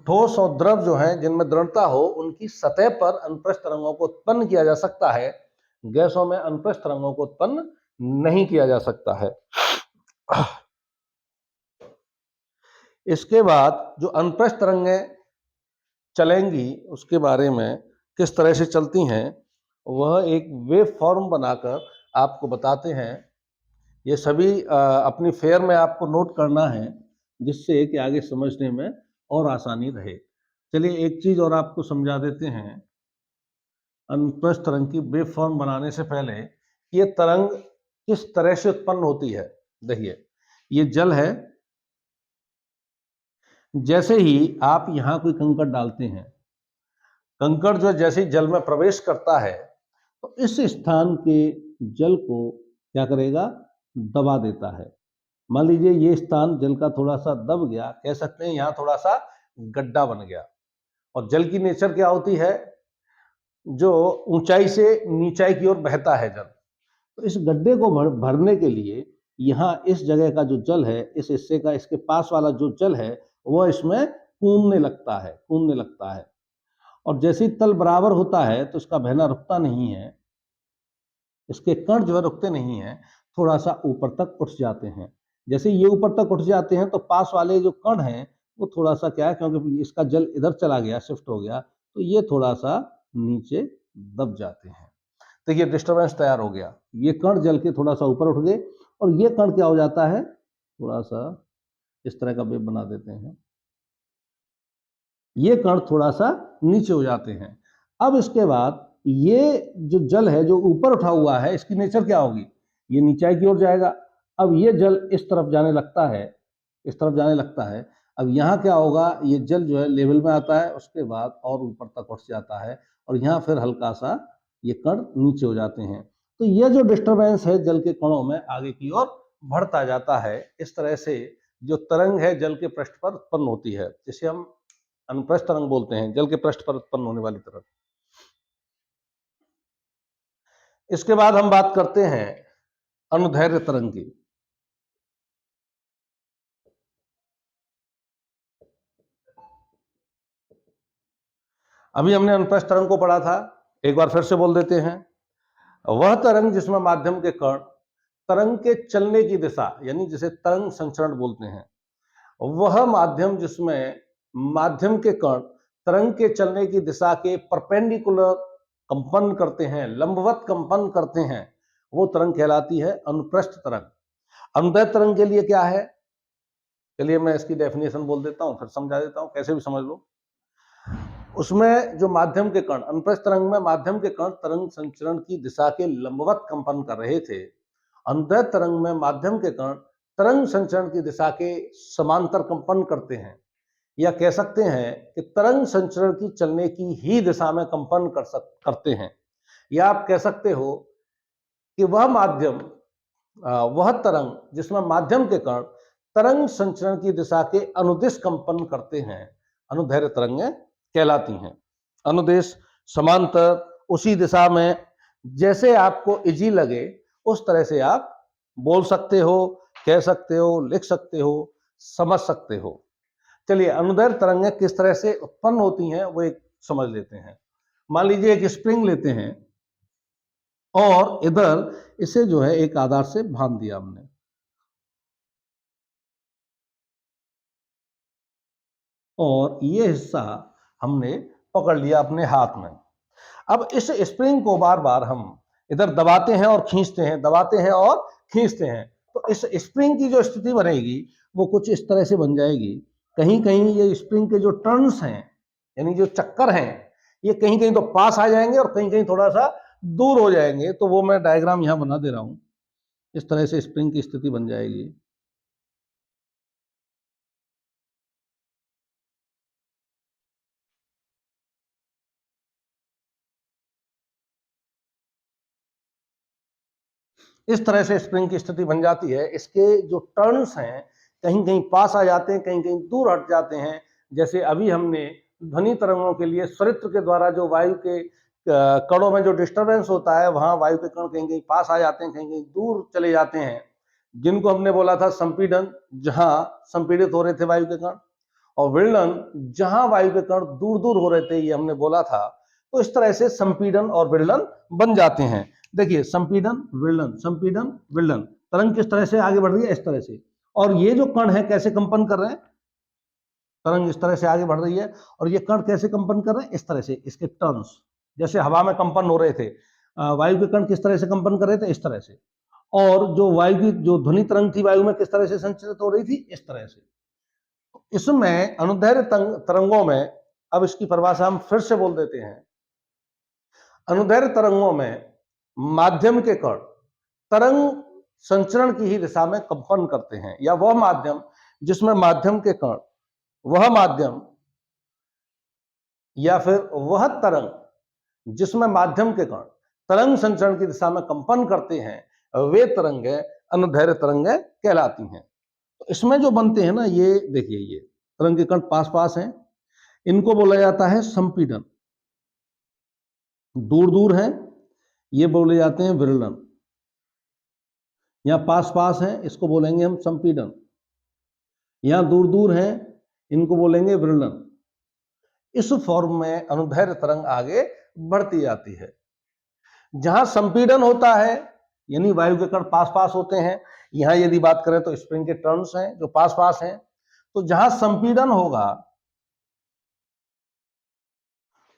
ठोस और द्रव जो है जिनमें दृढ़ता हो, उनकी सतह पर अनुप्रस्थ तरंगों को उत्पन्न किया जा सकता है। गैसों में अनुप्रस्थ तरंगों को उत्पन्न नहीं किया जा सकता है। इसके बाद जो अनुप्रस्थ तरंगें चलेंगी उसके बारे में, किस तरह से चलती हैं, वह एक वेव फॉर्म बनाकर आपको बताते हैं। ये सभी अपनी फेयर में आपको नोट करना है, जिससे कि आगे समझने में और आसानी रहे। चलिए एक चीज और आपको समझा देते हैं अनुप्रस्थ तरंग की वेव फॉर्म बनाने से पहले। ये तरंग किस तरह से उत्पन्न होती है। देखिए, ये जल है। जैसे ही आप यहां कोई कंकड़ डालते हैं, कंकड़ जो जैसे ही जल में प्रवेश करता है तो इस स्थान के जल को क्या करेगा? दबा देता है। मान लीजिए ये स्थान जल का थोड़ा सा दब गया, कह सकते हैं यहां थोड़ा सा गड्ढा बन गया। और जल की नेचर क्या होती है? जो ऊंचाई से नीचाई की ओर बहता है जल। तो इस गड्ढे को भरने के लिए यहाँ इस जगह का जो जल है, इस हिस्से का, इसके पास वाला जो जल है वह इसमें कूदने लगता है। और जैसे ही तल बराबर होता है तो इसका बहना रुकता नहीं है, इसके कण जो है रुकते नहीं है, थोड़ा सा ऊपर तक उठ जाते हैं। जैसे ये ऊपर तक उठ जाते हैं तो पास वाले जो कण हैं वो थोड़ा सा क्या है, क्योंकि इसका जल इधर चला गया, शिफ्ट हो गया, तो ये थोड़ा सा नीचे दब जाते हैं। तो ये डिस्टर्बेंस तैयार हो गया। ये कण जल के थोड़ा सा ऊपर उठ गए और ये कण क्या हो जाता है, थोड़ा सा इस तरह का वेव बना देते हैं। ये कण थोड़ा सा नीचे हो जाते हैं। अब इसके बाद ये जो जल है जो ऊपर उठा हुआ है, इसकी नेचर क्या होगी? ये नीचाई की ओर जाएगा। अब ये जल इस तरफ जाने लगता है, इस तरफ जाने लगता है। अब यहाँ क्या होगा? ये जल जो है लेवल में आता है, उसके बाद और ऊपर तक उठ जाता है और यहाँ फिर हल्का सा ये कण नीचे हो जाते हैं। तो ये जो डिस्टर्बेंस है जल के कणों में आगे की ओर बढ़ता जाता है। इस तरह से जो तरंग है जल के पृष्ठ पर उत्पन्न होती है, जिसे हम अनुप्रस्थ तरंग बोलते हैं, जल के पृष्ठ पर उत्पन्न होने वाली तरंग। इसके बाद हम बात करते हैं अनुदैर्घ्य तरंग की। अभी हमने अनुप्रस्थ तरंग को पढ़ा था, एक बार फिर से बोल देते हैं। वह तरंग जिसमें माध्यम के कण तरंग के चलने की दिशा, यानी जिसे तरंग संचरण बोलते हैं, वह माध्यम जिसमें माध्यम के कण तरंग के चलने की दिशा के परपेंडिकुलर कंपन करते हैं, लंबवत कंपन करते हैं, वो तरंग कहलाती है अनुप्रस्थ तरंग। अनुदैर्घ्य तरंग के लिए क्या है? चलिए मैं इसकी डेफिनेशन बोल देता हूं, फिर समझा देता हूं, कैसे भी समझ लो। उसमें जो माध्यम के कण, अनुप्रस्थ तरंग में माध्यम के कण तरंग संचरण की दिशा के लंबवत कंपन कर रहे थे। अनुदैर्घ्य तरंग में माध्यम के कण तरंग संचरण की दिशा के समांतर कंपन करते हैं, या कह सकते हैं कि तरंग संचरण की चलने की ही दिशा में कंपन करते हैं। या आप कह सकते हो कि वह तरंग जिसमें माध्यम के कण तरंग संचरण की दिशा के अनुदिश कंपन करते हैं, अनुदैर्घ्य तरंगें कहलाती हैं। अनुदिश, समांतर, उसी दिशा में, जैसे आपको इजी लगे उस तरह से आप बोल सकते हो, कह सकते हो, लिख सकते हो, समझ सकते हो। चलिए, अनुदैर्घ्य तरंगें किस तरह से उत्पन्न होती हैं वो एक समझ लेते हैं। मान लीजिए एक स्प्रिंग लेते हैं और इधर इसे जो है एक आधार से बांध दिया हमने, और ये हिस्सा हमने पकड़ लिया अपने हाथ में। अब इस स्प्रिंग को बार बार हम इधर दबाते हैं और खींचते हैं, दबाते हैं और खींचते हैं, तो इस स्प्रिंग की जो स्थिति बनेगी वो कुछ इस तरह से बन जाएगी। कहीं कहीं ये स्प्रिंग के जो टर्न्स हैं, यानी जो चक्कर हैं, ये कहीं कहीं तो पास आ जाएंगे और कहीं कहीं थोड़ा सा दूर हो जाएंगे। तो वो मैं डायग्राम यहां बना दे रहा हूं। इस तरह से स्प्रिंग की स्थिति बन जाएगी। इस तरह से स्प्रिंग की स्थिति बन जाती है। इसके जो टर्न्स हैं कहीं कहीं पास आ जाते हैं, कहीं कहीं दूर हट जाते हैं। जैसे अभी हमने ध्वनि तरंगों के लिए स्वरित्र के द्वारा जो वायु के कणों में जो डिस्टरबेंस होता है, वहां वायु के कण कहीं कहीं पास आ जाते हैं, कहीं कहीं दूर चले जाते हैं, जिनको हमने बोला था संपीड़न, जहां संपीड़ित हो रहे थे वायु के कण, और विरलन, जहां वायु के कण दूर दूर हो रहे थे, ये हमने बोला था। तो इस तरह से संपीड़न और विरलन बन जाते हैं। देखिए, संपीड़न विरलन, संपीड़न विरलन, तरंग किस तरह से आगे बढ़ रही है, इस तरह से। और ये जो कण है कैसे कंपन कर रहे हैं, तरंग इस तरह से आगे बढ़ रही है, और ये कण कैसे कंपन कर रहे हैं, इस तरह से। इसके टर्न्स जैसे हवा में कंपन हो रहे थे, वायु के कण किस तरह से कंपन कर रहे थे, इस तरह से। और जो वायु की जो ध्वनि तरंग थी वायु में किस तरह से संचरित हो रही थी, इस तरह से। इसमें अनुदैर्घ्य तरंगों में, अब इसकी परिभाषा हम फिर से बोल देते हैं। अनुदैर्घ्य तरंगों में माध्यम के कण तरंग संचरण की ही दिशा में कंपन करते हैं, या वह माध्यम जिसमें माध्यम के कण, वह माध्यम या फिर वह तरंग जिसमें माध्यम के कण तरंग संचरण की दिशा में कंपन करते हैं, वे तरंगें अनुदैर्घ्य तरंगें कहलाती हैं। तो इसमें जो बनते हैं ना, ये देखिए, ये तरंग के कण पास पास हैं, इनको बोला जाता है संपीड़न। दूर दूर हैं, ये बोले जाते हैं विरलन। यहाँ पास पास हैं, इसको बोलेंगे हम संपीड़न। यहाँ दूर दूर हैं, इनको बोलेंगे विरलन। इस फॉर्म में अनुदैर्घ्य तरंग आगे बढ़ती जाती है। जहां संपीड़न होता है, यानी वायु के कण पास पास होते हैं, यहां यदि बात करें तो स्प्रिंग के टर्न्स हैं जो पास पास हैं, तो जहां संपीड़न होगा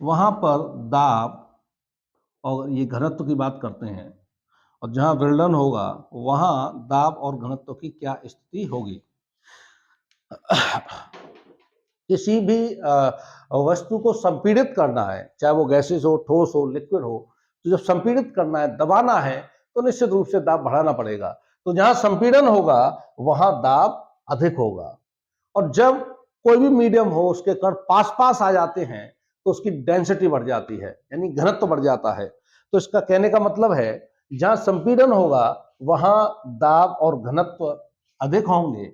वहां पर दाब, और ये घनत्व की बात करते हैं, और जहां विरलन होगा वहां दाब और घनत्व की क्या स्थिति होगी। किसी भी वस्तु को संपीड़ित करना है, चाहे वो गैसेस हो, ठोस हो, लिक्विड हो, तो जब संपीड़ित करना है, दबाना है, तो निश्चित रूप से दाब बढ़ाना पड़ेगा। तो जहां संपीड़न होगा वहां दाब अधिक होगा। और जब कोई भी मीडियम हो, उसके कण पास पास आ जाते हैं, तो उसकी डेंसिटी बढ़ जाती है, यानी घनत्व बढ़ जाता है। तो इसका कहने का मतलब है, जहां संपीड़न होगा वहां दाब और घनत्व अधिक होंगे,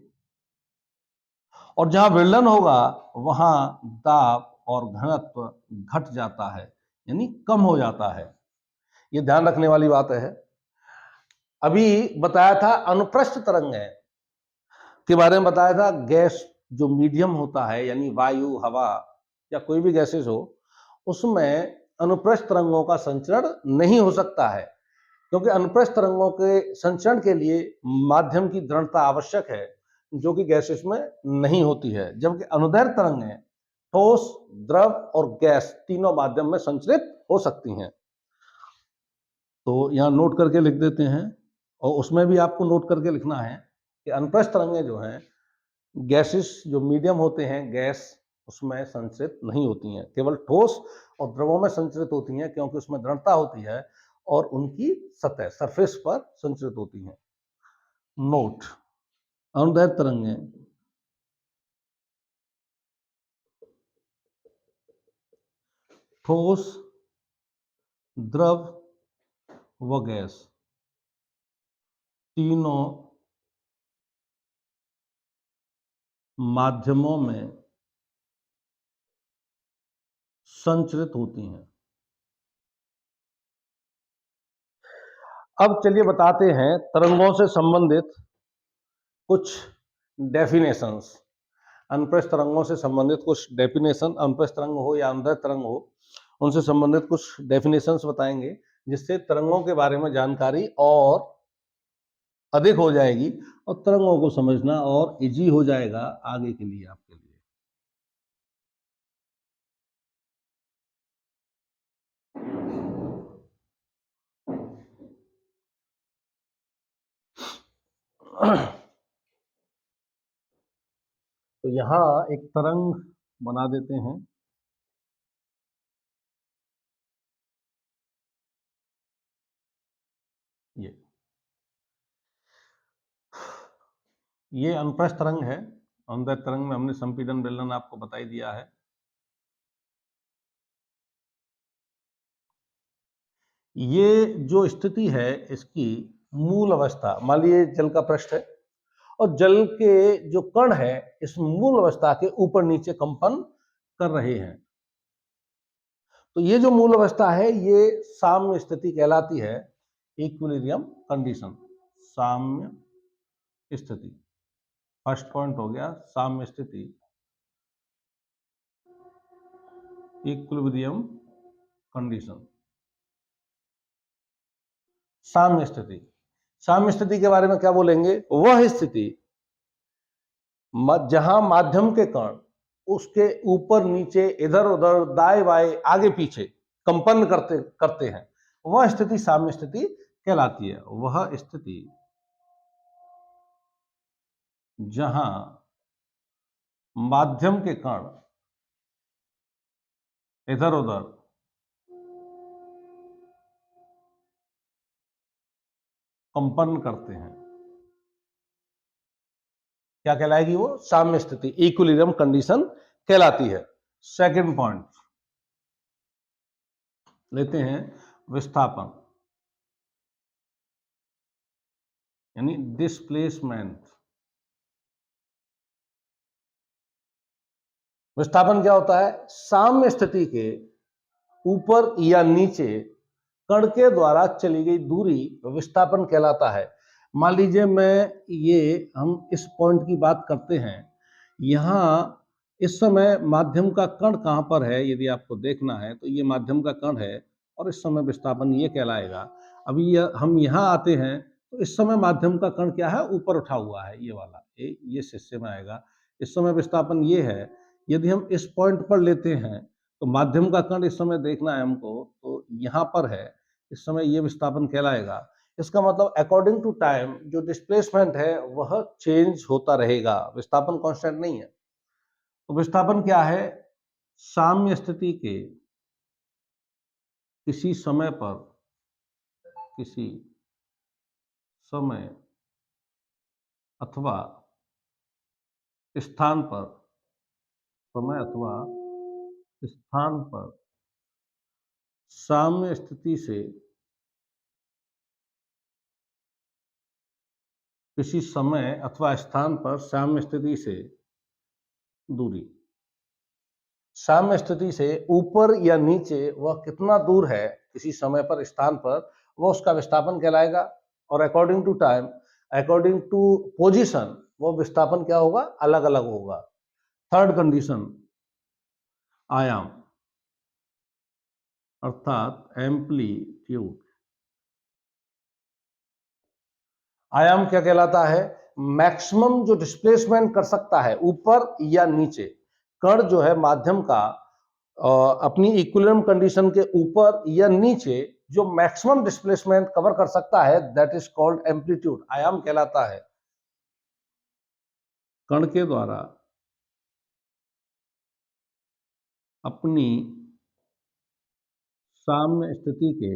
और जहां विरलन होगा वहां दाब और घनत्व घट जाता है, यानी कम हो जाता है। ये ध्यान रखने वाली बात है। अभी बताया था अनुप्रस्थ तरंगें के बारे में, बताया था गैस जो मीडियम होता है, यानी वायु, हवा या कोई भी गैसेस हो, उसमें अनुप्रस्थ तरंगों का संचरण नहीं हो सकता है, क्योंकि अनुप्रस्थ तरंगों के संचरण के लिए माध्यम की दृढ़ता आवश्यक है, जो कि गैसेस में नहीं होती है। जबकि अनुदैर्घ्य तरंगें ठोस, द्रव और गैस तीनों माध्यम में संचरित हो सकती हैं। तो यहाँ नोट करके लिख देते हैं, और उसमें भी आपको नोट करके लिखना है कि अनुप्रस्थ तरंगें जो हैं, गैसेस जो मीडियम होते हैं, गैस, उसमें संचरित नहीं होती हैं, केवल ठोस और द्रवों में संचरित होती हैं, क्योंकि उसमें दृढ़ता होती है और उनकी सतह, सरफेस पर संचरित होती हैं। नोट: अनुदैर्घ्य तरंगें ठोस, द्रव व गैस तीनों माध्यमों में संचरित होती हैं। अब चलिए बताते हैं तरंगों से संबंधित कुछ डेफिनेशंस। अनुप्रस्थ तरंगों से संबंधित कुछ डेफिनेशन, अनुप्रस्थ तरंग हो या अनुदैर्ध्य तरंग हो, उनसे संबंधित कुछ डेफिनेशंस बताएंगे, जिससे तरंगों के बारे में जानकारी और अधिक हो जाएगी और तरंगों को समझना और इजी हो जाएगा आगे के लिए आपके लिए। तो यहां एक तरंग बना देते हैं। ये अनुप्रस्थ तरंग है। अनुदैर्ध्य तरंग में हमने संपीड़न बेलन आपको बता ही दिया है। ये जो स्थिति है इसकी मूल अवस्था, मान लीजिए जल का पृष्ठ है और जल के जो कण है इस मूल अवस्था के ऊपर नीचे कंपन कर रहे हैं, तो ये जो मूल अवस्था है ये साम्य स्थिति कहलाती है। इक्विलिब्रियम कंडीशन, साम्य स्थिति। फर्स्ट पॉइंट हो गया साम्य स्थिति, इक्विलिब्रियम कंडीशन, साम्य स्थिति। साम्य स्थिति के बारे में क्या बोलेंगे? वह स्थिति जहां माध्यम के कण उसके ऊपर नीचे इधर उधर दाएं बाएं आगे पीछे कंपन करते करते हैं, वह स्थिति साम्य स्थिति कहलाती है। वह स्थिति जहां माध्यम के कण इधर उधर कंपन करते हैं, क्या कहलाएगी? वो साम्य स्थिति, इक्विलिब्रियम कंडीशन कहलाती है। सेकंड पॉइंट लेते हैं, विस्थापन यानी डिस्प्लेसमेंट। विस्थापन क्या होता है? साम्य स्थिति के ऊपर या नीचे कण के द्वारा चली गई दूरी विस्थापन कहलाता है। मान लीजिए हम इस पॉइंट की बात करते हैं, यहाँ इस समय माध्यम का कण कहाँ पर है यदि आपको देखना है तो ये माध्यम का कण है और इस समय विस्थापन ये कहलाएगा। अभी हम यहाँ आते हैं तो इस समय माध्यम का कण क्या है? ऊपर उठा हुआ है, ये वाला ये शिष्य में आएगा। इस समय विस्थापन ये है। यदि हम इस पॉइंट पर लेते हैं तो माध्यम का कण इस समय देखना है हमको, तो यहाँ पर है, इस समय ये विस्थापन कहलाएगा। इसका मतलब अकॉर्डिंग टू टाइम जो डिस्प्लेसमेंट है वह चेंज होता रहेगा, विस्थापन कांस्टेंट नहीं है। तो विस्थापन क्या है? साम्य स्थिति के किसी समय पर, किसी समय अथवा स्थान पर, समय अथवा स्थान पर साम्य स्थिति से किसी समय अथवा स्थान पर साम्य स्थिति से दूरी, साम्य स्थिति से ऊपर या नीचे वह कितना दूर है किसी समय पर, स्थान पर, वह उसका विस्थापन कहलाएगा। और according to time, according to position, वो विस्थापन क्या होगा? अलग अलग होगा। थर्ड कंडीशन, आयाम अर्थात एम्पलीट्यूड। आयाम क्या कहलाता है? मैक्सिमम जो डिस्प्लेसमेंट कर सकता है ऊपर या नीचे कण जो है माध्यम का, अपनी इक्विलिब्रियम कंडीशन के ऊपर या नीचे जो मैक्सिमम डिस्प्लेसमेंट कवर कर सकता है, दैट इज कॉल्ड एम्पलीट्यूड, आयाम कहलाता है। कण के द्वारा अपनी साम्य स्थिति के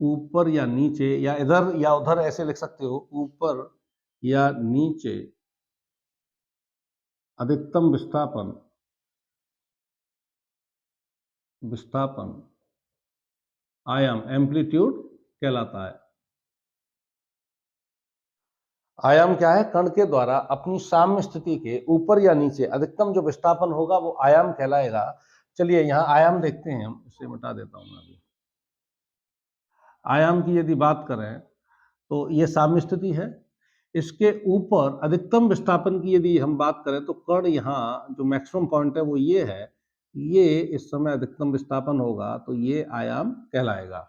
ऊपर या नीचे या इधर या उधर ऐसे लिख सकते हो, ऊपर या नीचे अधिकतम विस्थापन, विस्थापन आयाम एम्पलीट्यूड कहलाता है। आयाम क्या है? कण के द्वारा अपनी साम्य स्थिति के ऊपर या नीचे अधिकतम जो विस्थापन होगा वो आयाम कहलाएगा। चलिए यहाँ आयाम देखते हैं, हम इसे मिटा देता हूं मैं अभी। आयाम की यदि बात करें तो ये साम्य स्थिति है। इसके ऊपर अधिकतम विस्थापन की यदि हम बात करें तो कण यहाँ जो मैक्सिमम पॉइंट है वो ये है, ये इस समय अधिकतम विस्थापन होगा तो ये आयाम कहलाएगा।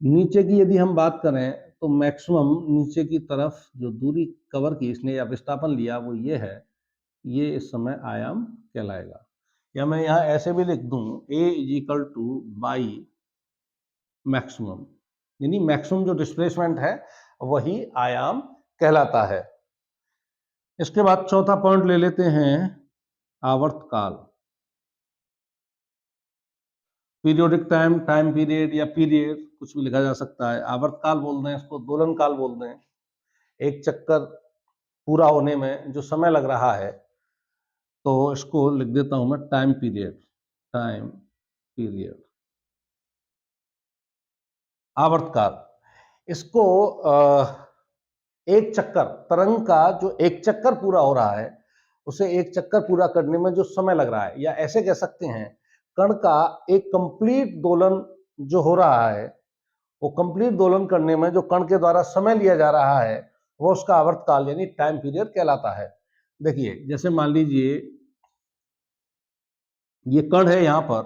नीचे की यदि हम बात करें तो मैक्सिमम नीचे की तरफ जो दूरी कवर की इसने या विस्थापन लिया वो ये है, ये इस समय आयाम कहलाएगा। या मैं यहाँ ऐसे भी लिख दूं A is equal two by maximum, यानी मैक्सिमम जो डिस्प्लेसमेंट है वही आयाम कहलाता है। इसके बाद चौथा पॉइंट ले लेते हैं, आवर्तकाल। पीरियोडिक टाइम, टाइम पीरियड या पीरियड कुछ भी लिखा जा सकता है। आवर्तकाल बोल दें इसको, दोलन काल बोल दें। एक चक्कर पूरा होने में जो समय लग रहा है तो इसको लिख देता हूं मैं टाइम पीरियड। टाइम पीरियड, आवर्तकाल। इसको एक चक्कर, तरंग का जो एक चक्कर पूरा हो रहा है उसे एक चक्कर पूरा करने में जो समय लग रहा है, या ऐसे कह सकते हैं कण का एक कंप्लीट दोलन जो हो रहा है, वो कंप्लीट दोलन करने में जो कण के द्वारा समय लिया जा रहा है वो उसका आवर्तकाल यानी टाइम पीरियड कहलाता है। देखिए जैसे मान लीजिए ये कण है यहाँ पर,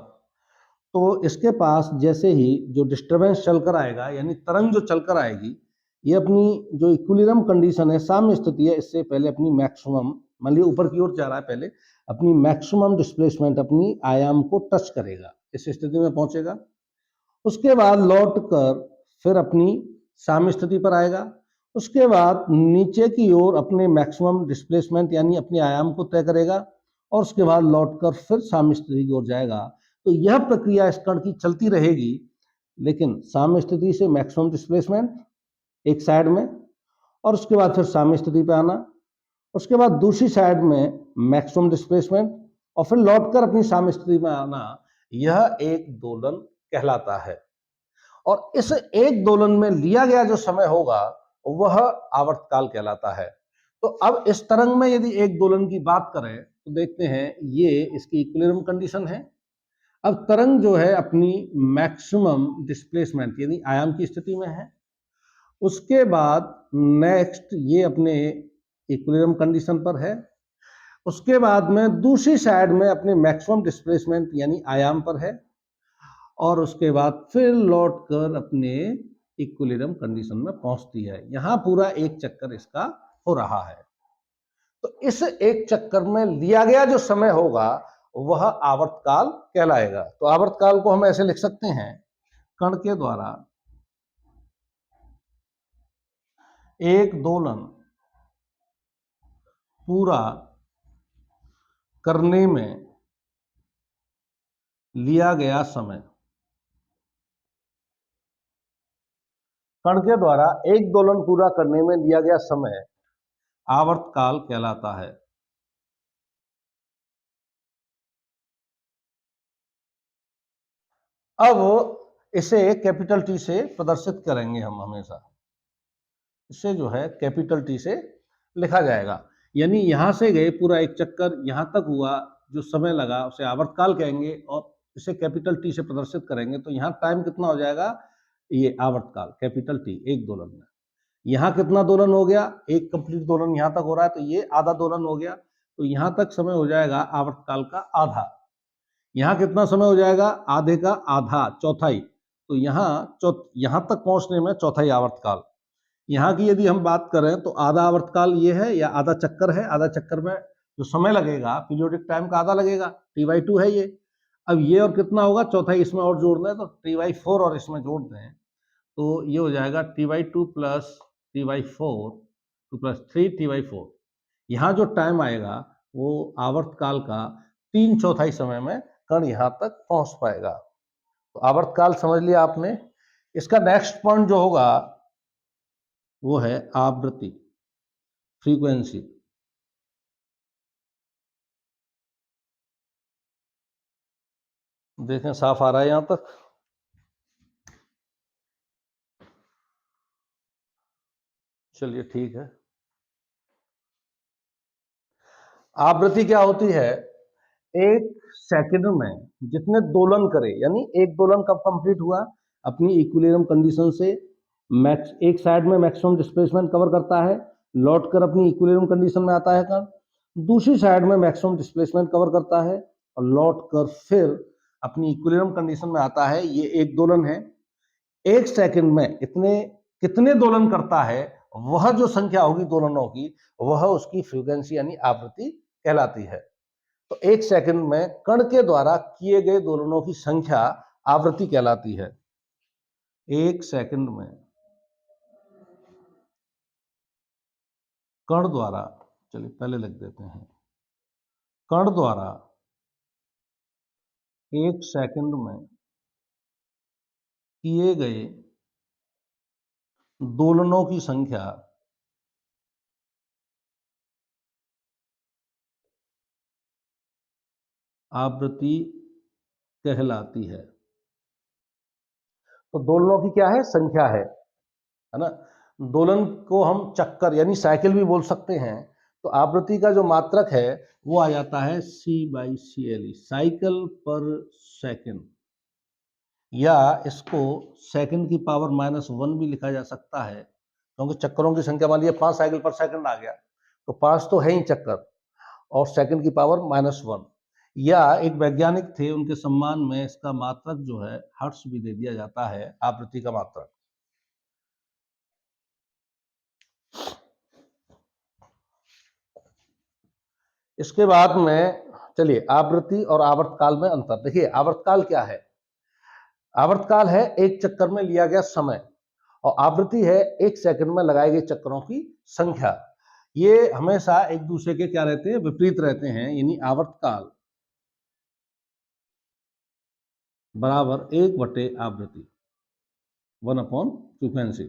तो इसके पास जैसे ही जो डिस्टरबेंस चलकर आएगा यानी तरंग जो चलकर आएगी, ये अपनी जो इक्विलिब्रियम कंडीशन है, साम्य स्थिति है, इससे पहले अपनी मैक्सिमम, मान लीजिए ऊपर की ओर जा रहा है, पहले अपनी मैक्सिमम डिस्प्लेसमेंट अपनी आयाम को टच करेगा, इस स्थिति में पहुंचेगा। उसके बाद लौट कर फिर अपनी साम्य स्थिति पर आएगा। उसके बाद नीचे की ओर अपने मैक्सिमम डिस्प्लेसमेंट यानी अपने आयाम को तय करेगा और उसके बाद लौटकर फिर साम्य स्थिति की ओर जाएगा। तो यह प्रक्रिया इस कण की चलती रहेगी, लेकिन साम्य स्थिति से मैक्सिमम डिस्प्लेसमेंट एक साइड में, और उसके बाद फिर साम्य स्थिति पे आना, उसके बाद दूसरी साइड में मैक्सिमम डिस्प्लेसमेंट और फिर लौटकर अपनी साम्य स्थिति में आना, यह एक दोलन कहलाता है। और इस एक दोलन में लिया गया जो समय होगा वह आवर्तकाल कहलाता है। तो अब इस तरंग में यदि एक दोलन की बात करें तो देखते हैं ये इसकी इक्विलिब्रियम कंडीशन है। अब तरंग जो है अपनी मैक्सिमम डिस्प्लेसमेंट यानी आयाम की स्थिति में है। उसके बाद नेक्स्ट ये अपने इक्विलिब्रियम कंडीशन पर है। उसके बाद में दूसरी साइड में अपने मैक्सिमम डिस्प्लेसमेंट यानी आयाम पर है, और उसके बाद फिर लौट कर अपने इक्विलिब्रियम कंडीशन में पहुंचती है। यहां पूरा एक चक्कर इसका हो रहा है। तो इस एक चक्कर में लिया गया जो समय होगा वह आवर्तकाल कहलाएगा। तो आवर्तकाल को हम ऐसे लिख सकते हैं, कण के द्वारा एक दोलन पूरा करने में लिया गया समय, कण के द्वारा एक दोलन पूरा करने में लिया गया समय आवर्तकाल कहलाता है। अब इसे कैपिटल टी से प्रदर्शित करेंगे हम हमेशा। इसे जो है कैपिटल टी से लिखा जाएगा, यानी यहां से गए पूरा एक चक्कर यहां तक हुआ, जो समय लगा उसे आवर्तकाल कहेंगे और इसे कैपिटल टी से प्रदर्शित करेंगे। तो यहाँ टाइम कितना हो जाएगा, ये आवर्तकाल कैपिटल टी एक दोलन में। यहाँ कितना दोलन हो गया, एक कंप्लीट दोलन यहाँ तक हो रहा है तो ये आधा दोलन हो गया, तो यहाँ तक समय हो जाएगा आवर्तकाल का आधा। यहाँ कितना समय हो जाएगा, आधे का आधा, चौथाई। तो यहाँ तक पहुंचने में चौथाई आवर्तकाल। यहाँ की यदि हम बात करें तो आधा आवर्तकाल ये है या आधा चक्कर है, आधा चक्कर में जो समय लगेगा पीरियोडिक टाइम का आधा लगेगा, T/2 है ये। अब ये और कितना होगा, चौथाई इसमें और जोड़ना है तो T/4 और इसमें जोड़ दें तो ये हो जाएगा T/2 plus T/4 2 plus 3 T/4। यहाँ जो टाइम आएगा वो आवर्तकाल का 3/4 समय में कण यहाँ तक पहुंच पाएगा। तो आवर्तकाल समझ लिया आपने। इसका नेक्स्ट पॉइंट जो होगा वो है आवृत्ति, फ्रीक्वेंसी। देखें साफ आ रहा है यहां तक। चलिए ठीक है। आवृत्ति क्या होती है, एक सेकंड में जितने दोलन करे, यानी एक दोलन कब कंप्लीट हुआ, अपनी इक्विलिब्रियम कंडीशन से मैक्स एक साइड में मैक्सिमम डिस्प्लेसमेंट कवर करता है, लौट कर अपनी इक्विलिब्रियम कंडीशन में आता है कण, दूसरी साइड में मैक्सिमम डिस्प्लेसमेंट कवर करता है और लौट कर फिर अपनी इक्विलिब्रियम कंडीशन में आता है। ये एक दोलन है। एक सेकंड में इतने कितने दोलन करता है, वह जो संख्या होगी दोलनों की, वह उसकी फ्रीक्वेंसी यानी आवृत्ति कहलाती है। तो एक सेकंड में कण के द्वारा किए गए दोलनों की संख्या आवृत्ति कहलाती है। एक सेकंड में कण द्वारा, चलिए पहले लिख देते हैं, कण द्वारा एक सेकंड में किए गए दोलनों की संख्या आवृत्ति कहलाती है। तो दोलनों की क्या है, संख्या है ना। दोलन को हम चक्कर यानी साइकिल भी बोल सकते हैं। तो आवृत्ति का जो मात्रक है वो आ जाता है C/CLE, साइकिल पर सेकंड, या इसको सेकंड की पावर -1 भी लिखा जा सकता है, क्योंकि चक्करों की संख्या मान लीजिए 5 साइकिल पर सेकंड आ गया, तो 5 तो है ही चक्कर, और सेकंड की पावर -1। या एक वैज्ञानिक थे, उनके सम्मान में इसका मात्रक जो है हर्ट्ज भी दे दिया जाता है, आवृत्ति का मात्रक। इसके बाद में चलिए आवृत्ति और आवर्तकाल में अंतर देखिए। आवर्तकाल क्या है, आवर्तकाल है एक चक्कर में लिया गया समय, और आवृत्ति है एक सेकंड में लगाए गए चक्करों की संख्या। ये हमेशा एक दूसरे के क्या रहते हैं, विपरीत रहते हैं। यानी आवर्तकाल बराबर 1/आवृत्ति, 1/फ्रीक्वेंसी।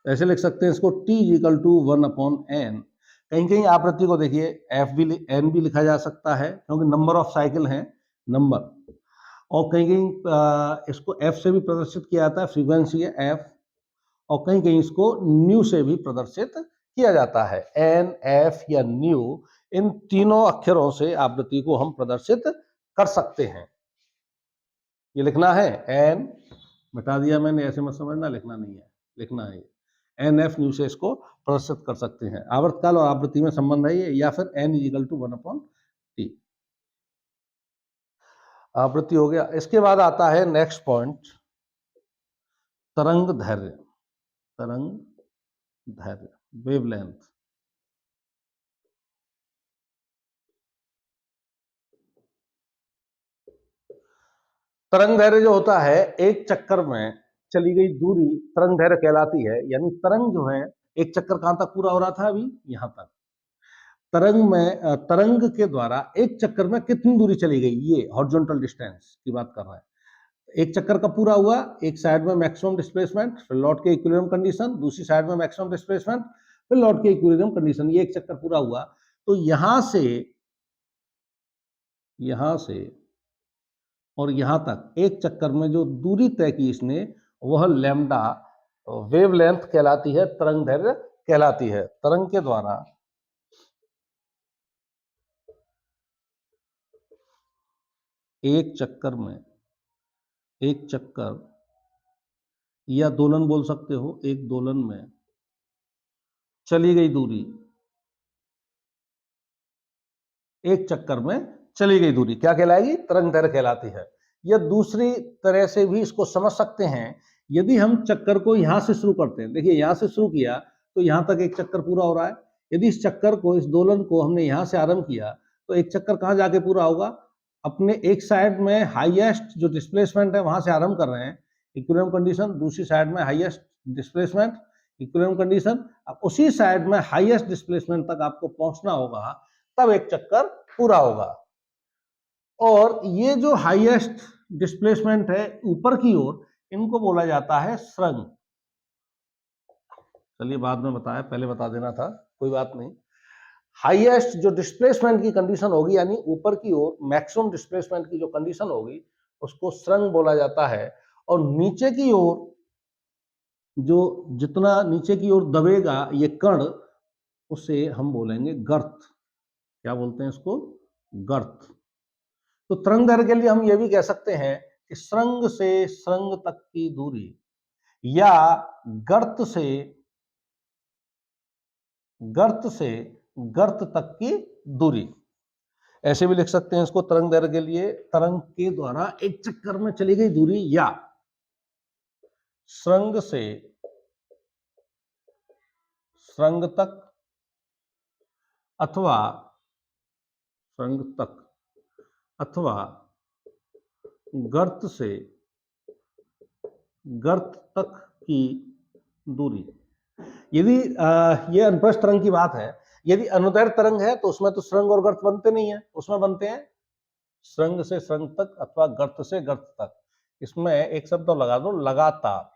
ऐसे लिख सकते हैं इसको, T=1/n। कहीं कहीं आवृत्ति को देखिए n भी लिखा जा सकता है, क्योंकि नंबर ऑफ साइकिल हैं, नंबर। और कहीं कहीं इसको f से भी प्रदर्शित किया जाता है, फ्रीक्वेंसी है f। और कहीं कहीं इसको न्यू से भी प्रदर्शित किया जाता है, n, f या न्यू, इन तीनों अक्षरों से आवृत्ति को हम प्रदर्शित कर सकते हैं। ये लिखना है, n बता दिया मैंने, ऐसे मत समझना, लिखना नहीं है, लिखना है एन एफ न्यू से इसको प्रदर्शित कर सकते हैं। आवर्तकाल और आवृत्ति में संबंध है ये, या फिर n=1/t। आवृत्ति हो गया। इसके बाद आता है नेक्स्ट पॉइंट, तरंग धैर्य। तरंग धैर्य, वेवलेंथ। तरंग दैर्घ्य जो होता है, एक चक्कर में चली गई दूरी तरंग दैर्घ्य कहलाती है। यानी तरंग जो है, एक चक्कर कहां तक पूरा हो रहा था, अभी यहां तक। तरंग के द्वारा एक चक्कर में कितनी दूरी चली गई, ये हॉरिजॉन्टल डिस्टेंस की बात कर रहा है। एक चक्कर का पूरा हुआ, एक साइड में मैक्सिमम डिस्प्लेसमेंट, फिर लौट के इक्विलिब्रियम कंडीशन, दूसरी साइड में मैक्सिमम डिस्प्लेसमेंट, फिर लौट के इक्विलिब्रियम कंडीशन। ये एक चक्कर पूरा हुआ। तो यहां से और यहां तक एक चक्कर में जो दूरी तय की इसने, वह लैम्डा वेवलेंथ कहलाती है, तरंग दैर्घ्य कहलाती है। तरंग के द्वारा एक चक्कर या दोलन बोल सकते हो, एक दोलन में चली गई दूरी, एक चक्कर में चली गई दूरी क्या कहलाएगी, तरंग दैर्घ्य कहलाती है। या दूसरी तरह से भी इसको समझ सकते हैं, यदि हम चक्कर को यहां से शुरू करते हैं, देखिए यहां से शुरू किया तो यहां तक एक चक्कर पूरा हो रहा है। यदि इस चक्कर को, इस दोलन को हमने यहां से आरंभ किया, तो एक चक्कर कहां जाके पूरा होगा, अपने एक साइड में हाईएस्ट जो डिस्प्लेसमेंट है वहां से आरंभ कर रहे हैं, इक्विलिब्रियम कंडीशन, दूसरी साइड में हाईएस्ट डिस्प्लेसमेंट, इक्विलिब्रियम कंडीशन। अब उसी साइड में हाईएस्ट डिस्प्लेसमेंट तक आपको पहुंचना होगा, तब एक चक्कर पूरा होगा। और ये जो हाईएस्ट डिस्प्लेसमेंट है ऊपर की ओर, इनको बोला जाता है स्रंग। चलिए बाद में बताया, पहले बता देना था, कोई बात नहीं। हाईएस्ट जो डिस्प्लेसमेंट की कंडीशन होगी, यानी ऊपर की ओर मैक्सिमम डिस्प्लेसमेंट की जो कंडीशन होगी, उसको स्रंग बोला जाता है। और नीचे की ओर जो जितना नीचे की ओर दबेगा ये कण, उसे हम बोलेंगे गर्त। क्या बोलते हैं इसको? गर्त। तो तरंग दैर्घ्य के लिए हम ये भी कह सकते हैं कि श्रृंग से श्रृंग तक की दूरी या गर्त से गर्त तक की दूरी, ऐसे भी लिख सकते हैं इसको तरंग दैर्घ्य के लिए, तरंग के द्वारा एक चक्कर में चली गई दूरी या श्रृंग से श्रृंग तक अथवा श्रृंग तक अथवा गर्त से गर्त तक की दूरी। यदि ये अनुप्रस्थ तरंग की बात है, यदि अनुदैर्घ्य तरंग है तो उसमें तो श्रृंग और गर्त बनते नहीं है, उसमें बनते हैं श्रृंग से श्रृंग तक अथवा गर्त से गर्त तक। इसमें एक शब्द और लगा दो, लगातार,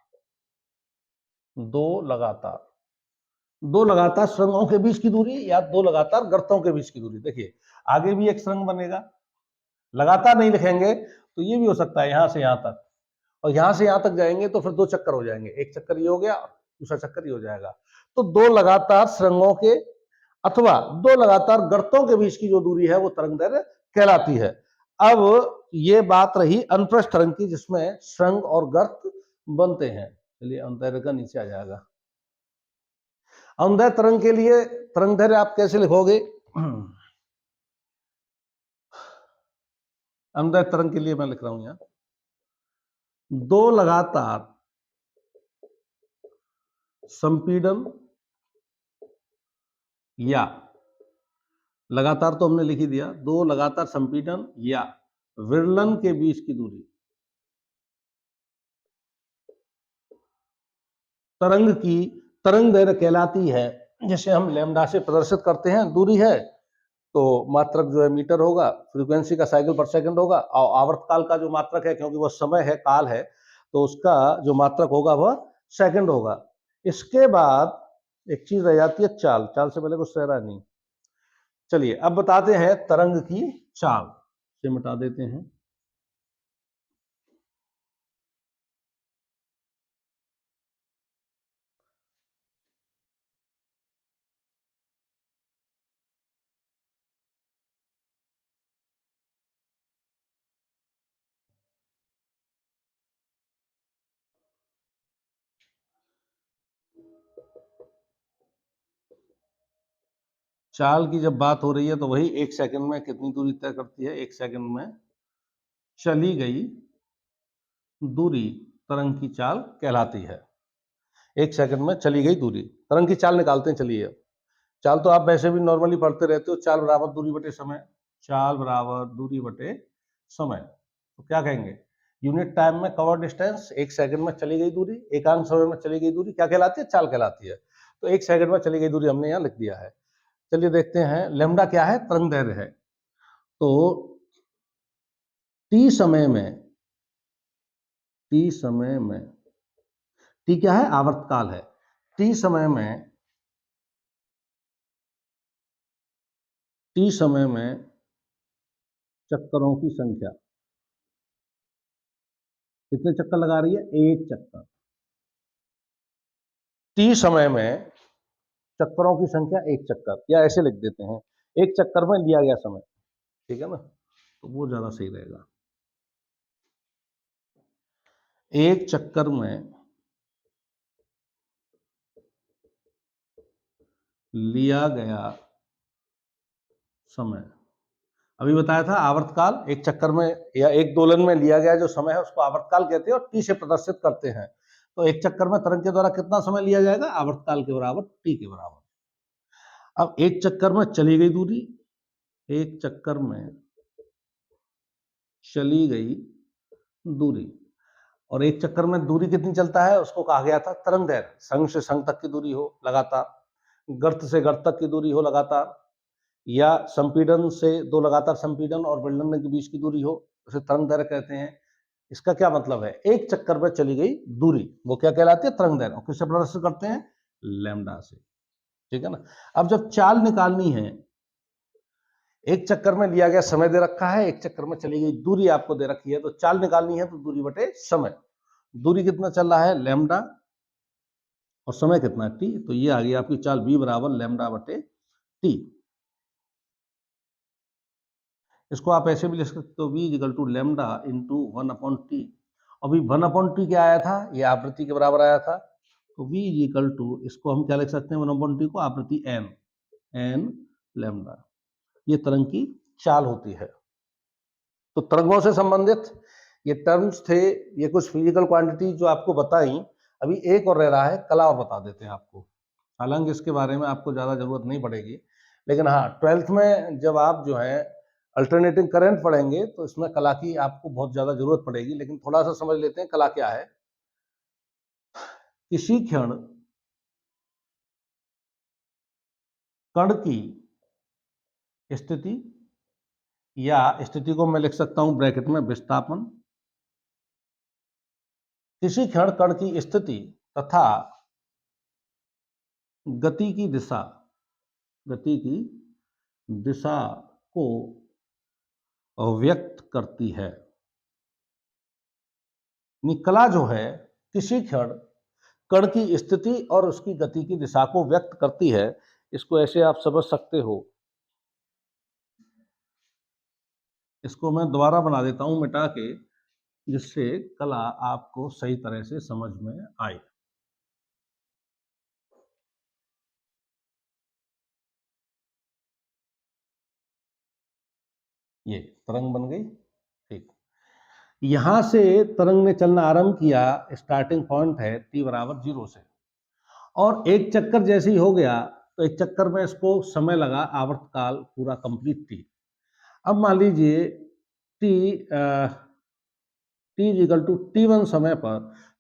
दो लगातार श्रृंगों के बीच की दूरी या दो लगातार गर्तों के बीच की दूरी। देखिए आगे भी एक श्रृंग बनेगा, लगातार नहीं लिखेंगे तो ये भी हो सकता है यहां से यहां तक, और यहां से यहां तक जाएंगे तो फिर दो चक्कर हो जाएंगे, एक चक्कर ये हो गया, दूसरा चक्कर ये हो जाएगा। तो दो लगातार श्रृंगों के अथवा दो लगातार गर्तों के बीच की जो दूरी है वो तरंग दैर्घ्य कहलाती है। अब ये बात रही अनुप्रस्थ तरंग की, जिसमें श्रृंग और गर्त बनते हैं। चलिए अनुदैर्घ्य का नीचे आ जाएगा। अनुदैर्घ्य तरंग के लिए तरंग दैर्घ्य आप कैसे लिखोगे? अनुदैर्घ्य तरंग के लिए मैं लिख रहा हूं यहां, दो लगातार संपीड़न या, लगातार तो हमने लिख ही दिया, दो लगातार संपीड़न या विरलन के बीच की दूरी तरंग की तरंग दैर्घ्य कहलाती है। जैसे हम लैम्डा से प्रदर्शित करते हैं, दूरी है तो मात्रक जो है मीटर होगा, फ्रीक्वेंसी का साइकिल पर सेकंड होगा, और आवर्तकाल का जो मात्रक है, क्योंकि वह समय है, काल है, तो उसका जो मात्रक होगा वह सेकंड होगा। इसके बाद एक चीज रह जाती है चाल, चाल से पहले कुछ रह रहा नहीं। चलिए अब बताते हैं तरंग की चाल, से मिटा देते हैं। चाल की जब बात हो रही है तो वही एक सेकंड में कितनी दूरी तय करती है, एक सेकंड में चली गई दूरी तरंग की चाल कहलाती है। एक सेकंड में चली गई दूरी, तरंग की चाल निकालते हैं। चलिए चाल तो आप वैसे भी नॉर्मली पढ़ते रहते हो, चाल बराबर दूरी बटे समय, चाल बराबर दूरी बटे समय। तो क्या कहेंगे? यूनिट टाइम में कवर डिस्टेंस, एक सेकंड में चली गई दूरी, एकांक समय में चली गई दूरी क्या कहलाती है? चाल कहलाती है। तो एक सेकंड में चली गई दूरी हमने यहाँ लिख दिया है। चलिए देखते हैं लैम्डा क्या है, तरंग दैर्घ्य है। तो टी समय में टी क्या है? आवर्तकाल है। टी समय में चक्करों की संख्या, कितने चक्कर लगा रही है? एक चक्कर। टी समय में चक्करों की संख्या एक चक्कर, या ऐसे लिख देते हैं एक चक्कर में लिया गया समय, ठीक है ना, तो वो ज्यादा सही रहेगा। एक चक्कर में लिया गया समय, अभी बताया था आवर्तकाल, एक चक्कर में या एक दोलन में लिया गया जो समय है उसको आवर्तकाल कहते हैं और टी से प्रदर्शित करते हैं। तो एक चक्कर में तरंग के द्वारा कितना समय लिया जाएगा? आवर्तकाल के बराबर, टी के बराबर। अब एक चक्कर में चली गई दूरी, एक चक्कर में चली गई दूरी, और एक चक्कर में दूरी कितनी चलता है उसको कहा गया था तरंग दैर्घ्य। संघ से संघ तक की दूरी हो लगातार, गर्त से गर्त तक की दूरी हो लगातार, या संपीड़न से दो लगातार संपीड़न और विलंब के बीच की दूरी हो, उसे तरंग दैर्घ्य कहते हैं। इसका क्या मतलब है? एक चक्कर में चली गई दूरी वो क्या कहलाती है? तरंग दैर्घ्य। किससे प्रदर्शित करते हैं? लैम्डा से, ठीक है ना। अब जब चाल निकालनी है, एक चक्कर में लिया गया समय दे रखा है, एक चक्कर में चली गई दूरी आपको दे रखी है, तो चाल निकालनी है तो दूरी बटे समय। दूरी कितना चल रहा है? लैम्डा, और समय कितना? टी। तो ये आ गई आपकी चाल v बराबर लैम्डा बटे टी। इसको आप ऐसे भी लिख सकते हो v equal to lambda into 1/t। अभी 1/t क्या आया था, ये आवृत्ति के बराबर आया था, तो v इक्वल टू इसको हम क्या लिख सकते हैं 1/t को आवृत्ति n लेमडा। ये तरंग की चाल होती है। तो तरंगों से संबंधित ये टर्म्स थे, ये कुछ फिजिकल क्वांटिटी जो आपको बताई। अभी एक और रह रहा है, कला और बता देते हैं आपको। हालांकि इसके बारे में आपको ज़्यादा जरूरत नहीं पड़ेगी, लेकिन हाँ 12th में जब आप जो है अल्टरनेटिंग करंट पढ़ेंगे तो इसमें कला की आपको बहुत ज़्यादा जरूरत पड़ेगी। लेकिन थोड़ा सा समझ लेते हैं कला क्या है। किसी क्षण कण की स्थिति, या स्थिति को मैं लिख सकता हूं ब्रैकेट में विस्थापन, किसी क्षण कण की स्थिति तथा गति की दिशा को व्यक्त करती है। कला जो है किसी क्षण कण की स्थिति और उसकी गति की दिशा को व्यक्त करती है। इसको ऐसे आप समझ सकते हो, इसको मैं दोबारा बना देता हूं मिटा के, जिससे कला आपको सही तरह से समझ में आए। ये तरंग बन गई, ठीक। यहां से तरंग ने चलना आरंभ किया, स्टार्टिंग पॉइंट है t बराबर 0 से, और एक चक्कर जैसे ही हो गया तो एक चक्कर में इसको समय लगा, आवर्तकाल पूरा कंप्लीट थी। अब मान लीजिए t इक्वल टू t1 समय पर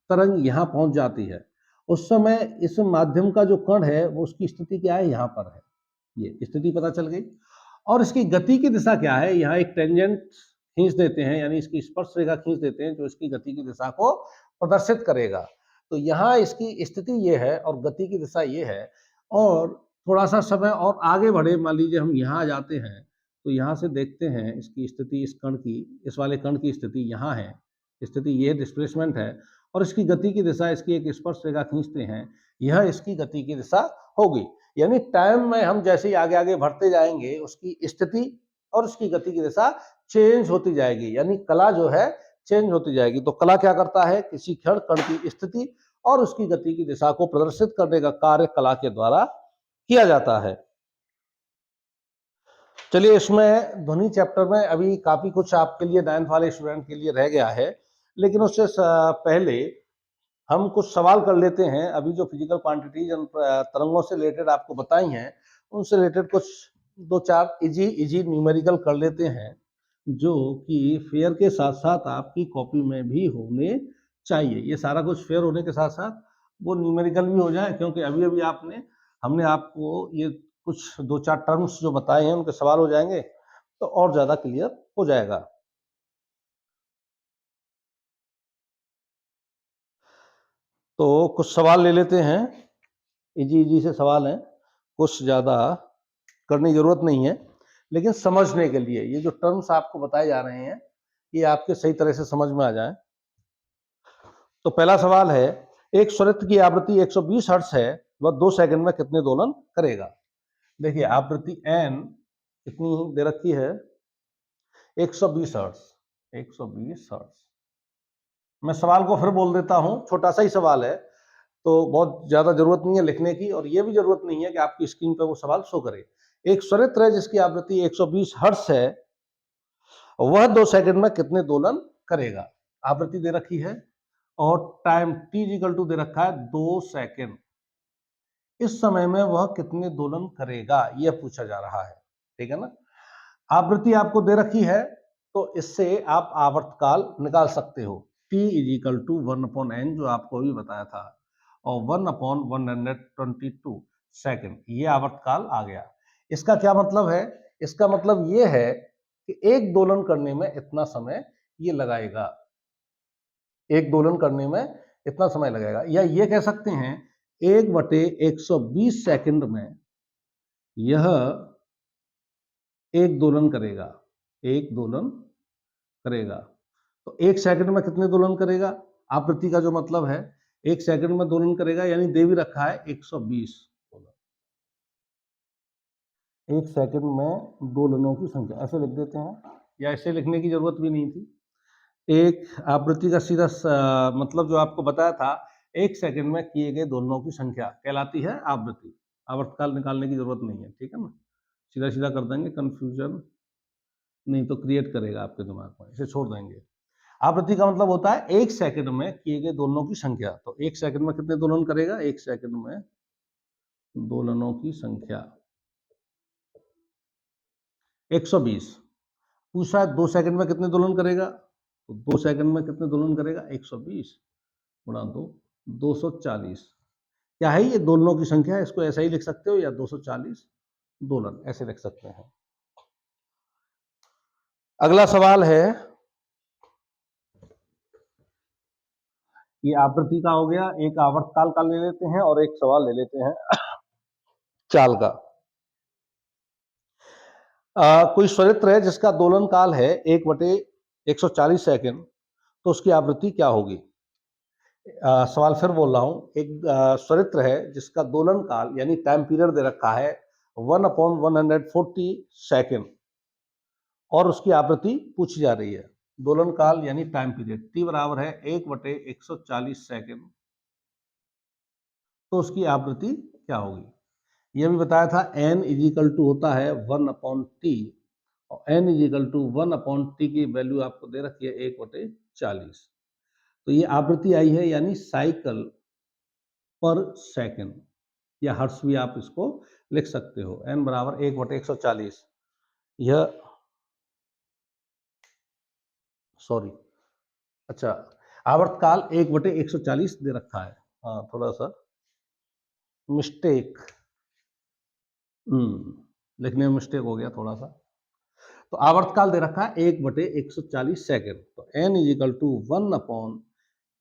तरंग यहाँ पहुंच जाती है। उस समय इस माध्यम का जो कण है वो उसकी स्थिति क्या है, यहाँ पर है, ये स्थिति पता चल गई। और इसकी गति की दिशा क्या है, यहाँ एक टेंजेंट खींच देते हैं, यानी इसकी स्पर्श रेखा खींच देते हैं जो इसकी गति की दिशा को प्रदर्शित करेगा। तो यहाँ इसकी स्थिति ये है और गति की दिशा ये है। और थोड़ा सा समय और आगे बढ़े, मान लीजिए हम यहाँ आ जाते हैं, तो यहाँ से देखते हैं इसकी स्थिति, इस कण की, इस वाले कण की स्थिति यहाँ है, स्थिति ये डिस्प्लेसमेंट है, और इसकी गति की दिशा, इसकी एक स्पर्श रेखा खींचते हैं, यह इसकी गति की दिशा होगी। यानी टाइम में हम जैसे ही आगे आगे बढ़ते जाएंगे उसकी स्थिति और उसकी गति की दिशा चेंज होती जाएगी, यानी कला जो है चेंज होती जाएगी। तो कला क्या करता है, किसी क्षण कण की स्थिति और उसकी गति की दिशा को प्रदर्शित करने का कार्य कला के द्वारा किया जाता है। चलिए, इसमें ध्वनि चैप्टर में अभी काफी कुछ आपके लिए 9th वाले स्टूडेंट के लिए रह गया है, लेकिन उससे पहले हम कुछ सवाल कर लेते हैं। अभी जो फिजिकल क्वांटिटीज तरंगों से रिलेटेड आपको बताई हैं, उनसे रिलेटेड कुछ 2-4 इजी न्यूमेरिकल कर लेते हैं, जो कि फेयर के साथ साथ आपकी कॉपी में भी होने चाहिए। ये सारा कुछ फेयर होने के साथ साथ वो न्यूमेरिकल भी हो जाए, क्योंकि अभी अभी हमने आपको ये कुछ 2-4 टर्म्स जो बताए हैं उनके सवाल हो जाएंगे तो और ज्यादा क्लियर हो जाएगा। तो कुछ सवाल ले लेते हैं, इजी से सवाल हैं, कुछ ज़्यादा करने की जरूरत नहीं है, लेकिन समझने के लिए ये जो टर्म्स आपको बताए जा रहे हैं ये आपके सही तरह से समझ में आ जाए। तो पहला सवाल है, एक स्वरित की आवृत्ति 120 हर्ट्ज है, वह 2 सेकंड में कितने दोलन करेगा। देखिए, आवृत्ति n कितनी दे रखी है, 120 हर्ट्ज, 120 हर्ट्ज। मैं सवाल को फिर बोल देता हूं, छोटा सा ही सवाल है, तो बहुत ज्यादा जरूरत नहीं है लिखने की, और ये भी जरूरत नहीं है कि आपकी स्क्रीन पर वो सवाल शो करे। एक स्वरित्र है जिसकी आवृत्ति 120 हर्ट्ज है, वह 2 सेकंड में कितने दोलन करेगा। आवृत्ति दे रखी है और टाइम t इक्वल टू दे रखा है 2 सेकंड। इस समय में वह कितने दोलन करेगा यह पूछा जा रहा है, ठीक है ना। आवृत्ति आपको दे रखी है तो इससे आप आवर्तकाल निकाल सकते हो, t इक्वल टू 1/n जो आपको भी बताया था, और 1/122 सेकंड, ये आवर्तकाल आ गया। इसका क्या मतलब है, इसका मतलब ये है कि एक दोलन करने में इतना समय ये लगाएगा, एक दोलन करने में इतना समय लगेगा, या ये कह सकते हैं 1/120 सेकंड में यह एक दोलन करेगा, एक दोलन करेगा। तो एक सेकंड में कितने दोलन करेगा, आवृत्ति का जो मतलब है एक सेकंड में दोलन करेगा, यानी दे भी रखा है 120 दोलन। एक सेकंड में दोलनों की संख्या ऐसे लिख देते हैं, या ऐसे लिखने की जरूरत भी नहीं थी। एक आवृत्ति का सीधा मतलब जो आपको बताया था, 1 सेकंड में किए गए दोलनों की संख्या कहलाती है आवृत्ति। आवर्तकाल निकालने की जरूरत नहीं है, ठीक है ना, सीधा सीधा कर देंगे, कंफ्यूजन नहीं तो क्रिएट करेगा आपके दिमाग में, इसे छोड़ देंगे। आवृत्ति का मतलब होता है 1 सेकंड में किए गए दोलनों की संख्या। तो 1 सेकंड में कितने दोलन करेगा? 1 सेकंड में दोलनों की संख्या 120। पूछा 2 सेकंड में कितने दोलन करेगा? तो 2 सेकंड में कितने दोलन करेगा? 120 गुणा 2, 240। क्या है ये? दोलनों की संख्या है, इसको ऐसा ही लिख सकते हो या 240 दोलन ऐसे लिख सकते हैं। अगला सवाल है, ये आवृत्ति का हो गया, एक आवर्तकाल का ले लेते हैं और एक सवाल ले लेते हैं चाल का। कोई स्वरित्र है जिसका दोलन काल है 1/140 सेकंड, तो उसकी आवृत्ति क्या होगी? सवाल फिर बोल रहा हूं, एक स्वरित्र है जिसका दोलन काल यानी टाइम पीरियड दे रखा है 1/140 सेकंड और उसकी आवृत्ति पूछी जा रही है। दोलन काल यानी टाइम पीरियड टी बराबर है 1/140 सेकंड, तो उसकी आवृत्ति क्या होगी? यह भी बताया था n इजिकल टू होता है 1/t और n इजिकल टू 1/t की वैल्यू आपको दे रखी है 1/40। तो ये आवृत्ति आई है यानी साइकिल पर सेकंड, या हर्ट्ज भी आप इसको लिख सकते हो। n बराबर 1/140। यह सॉरी अच्छा, आवर्तकाल 1/140 दे रखा है। हाँ, थोड़ा सा मिस्टेक, लिखने में मिस्टेक हो गया थोड़ा सा। तो आवर्तकाल दे रखा है 1/140 सेकंड, तो n इजिकल टू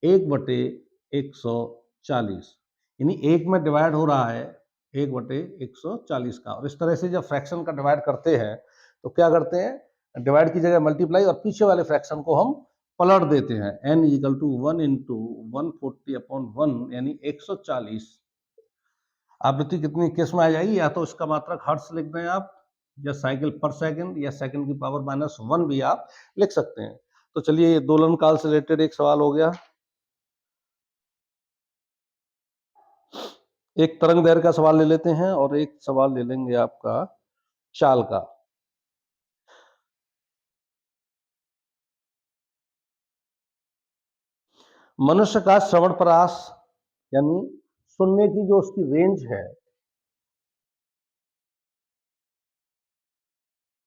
1/140, यानी 1 में डिवाइड हो रहा है 1/140 का। और इस तरह से जब फ्रैक्शन का डिवाइड करते हैं तो क्या करते हैं, डिवाइड की जगह मल्टीप्लाई और पीछे वाले फ्रैक्शन को हम पलट देते हैं। n इजिकल टू 1 इंटू 140/1 यानी 140। आवृत्ति कितनी किस में आ जाएगी? या तो इसका मात्रक हर्ट्ज लिख दें आप, या साइकिल पर सेकंड, या सेकंड की पावर -1 भी आप लिख सकते हैं। तो चलिए, ये दोलन काल से रिलेटेड एक सवाल हो गया। एक तरंग दैर्घ्य का सवाल ले लेते हैं और एक सवाल ले लेंगे आपका चाल का। मनुष्य का श्रवण परास यानी सुनने की जो उसकी रेंज है,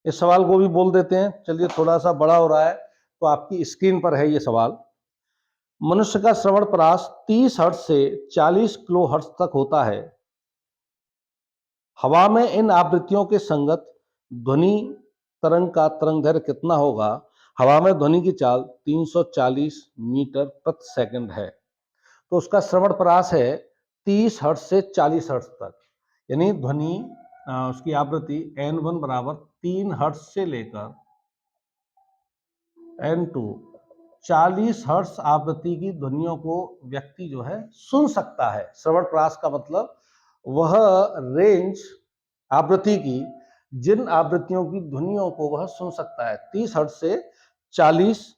इस सवाल को भी बोल देते हैं। चलिए, थोड़ा सा बड़ा हो रहा है तो आपकी स्क्रीन पर है ये सवाल। मनुष्य का श्रवण परास 30 हर्ट्ज से 40 किलो हर्ट्ज तक होता है। हवा में इन आवृत्तियों के संगत ध्वनि तरंग का तरंग दैर्घ्य कितना होगा? हवा में ध्वनि की चाल 340 मीटर प्रति सेकंड है, तो उसका श्रवण परास है 30 हर्ट्ज से 40 हर्ट्ज तक, यानी ध्वनि उसकी आवृत्ति n1 बराबर 3 हर्ट्ज से लेकर n2 40 हर्ट्ज आवृत्ति की ध्वनियों को व्यक्ति जो है सुन सकता है। श्रवण परास का मतलब वह रेंज आवृत्ति की, जिन आवृत्तियों की ध्वनियों को वह सुन सकता है। 30 हर्ट्ज से 40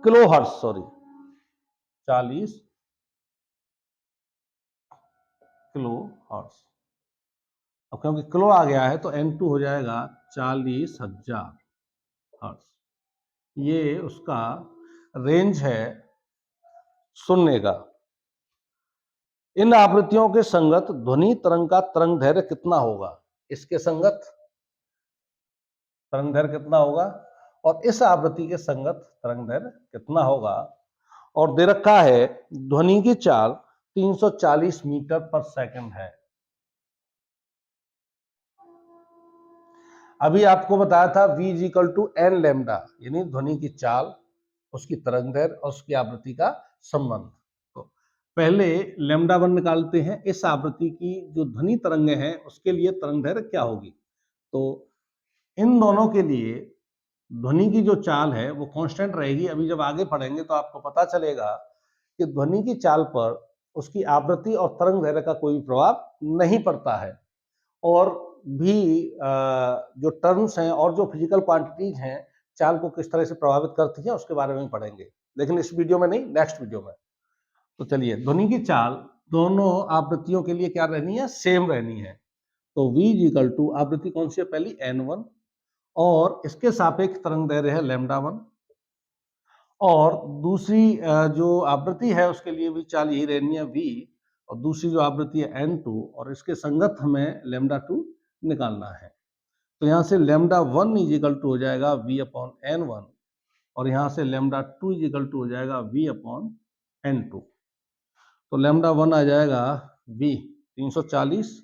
किलो हर्ट्ज, 40 किलो हर्ट्ज। अब क्योंकि किलो आ गया है तो n2 हो जाएगा 40,000 हर्ट्ज। ये उसका रेंज है सुनने का। इन आवृत्तियों के संगत ध्वनि तरंग का तरंग दैर्घ्य कितना होगा? इसके संगत तरंग दैर्घ्य कितना होगा और इस आवृत्ति के संगत तरंग दैर्घ्य कितना होगा? और दे रखा है ध्वनि की चाल 340 मीटर पर सेकंड है। अभी आपको बताया था v equal to n lambda, यानी ध्वनि की चाल, उसकी तरंग दैर्घ्य और उसकी आवृत्ति का संबंध। तो पहले लैम्डा 1 निकालते हैं। इस आवृत्ति की जो ध्वनि तरंगे हैं उसके लिए तरंग दैर्घ्य क्या होगी? तो इन दोनों के लिए ध्वनि की जो चाल है वो कांस्टेंट रहेगी। अभी जब आगे पढ़ेंगे तो आपको पता चलेगा कि ध्वनि की चाल पर उसकी आवृत्ति और तरंग दैर्घ्य का कोई प्रभाव नहीं पड़ता है। और भी जो टर्म्स हैं और जो फिजिकल क्वांटिटीज हैं चाल को किस तरह से प्रभावित करती है उसके बारे में पढ़ेंगे, लेकिन इस वीडियो में नहीं, नेक्स्ट वीडियो में। तो चलिए, ध्वनि की चाल दोनों आवृत्तियों के लिए क्या रहनी है, सेम रहनी है। तो v इक्वल टू आवृत्ति कौन सी है पहली, n1, और इसके सापेक्ष तरंग दैर्ध्य है λ1, और दूसरी जो आवृत्ति है उसके लिए भी चाल यही रहनी है v, और दूसरी जो आवृत्ति है n2, और इसके संगत हमें λ2 निकालना है। तो यहाँ से λ1 इज इक्वल टू हो जाएगा v अपॉन n1, और यहाँ से λ2 इज इक्वल टू हो जाएगा v अपॉन n2। तो λ1 आ जाएगा v 340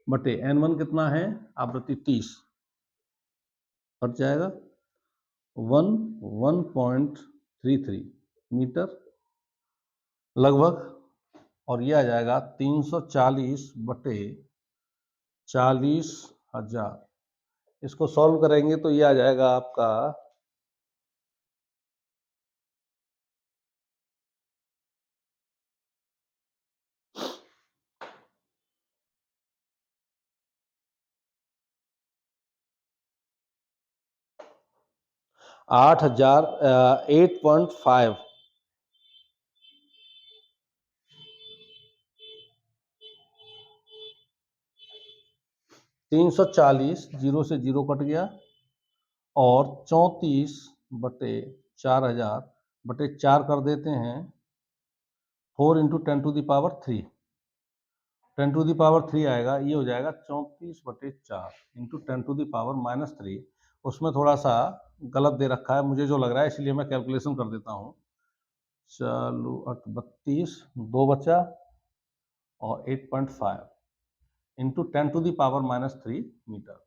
बटे n1 कितना है, आवृत्ति 30, कट जाएगा 1.33 मीटर लगभग, और ये आ जाएगा 340 बटे 40,000। इसको सॉल्व करेंगे तो ये आ जाएगा आपका 8.5। 340 जीरो से जीरो कट गया, और 34 बटे 4000 बटे 4 कर देते हैं, 4 into 10 to the power 3, 10 to the power 3 आएगा, ये हो जाएगा 34 बटे 4 इंटू 10 टू द पावर -3। उसमें थोड़ा सा गलत दे रखा है मुझे जो लग रहा है, इसलिए मैं कैलकुलेशन कर देता हूँ। चलो 32, 2 बचा, और 8.5 into 10 to the power -3 metre.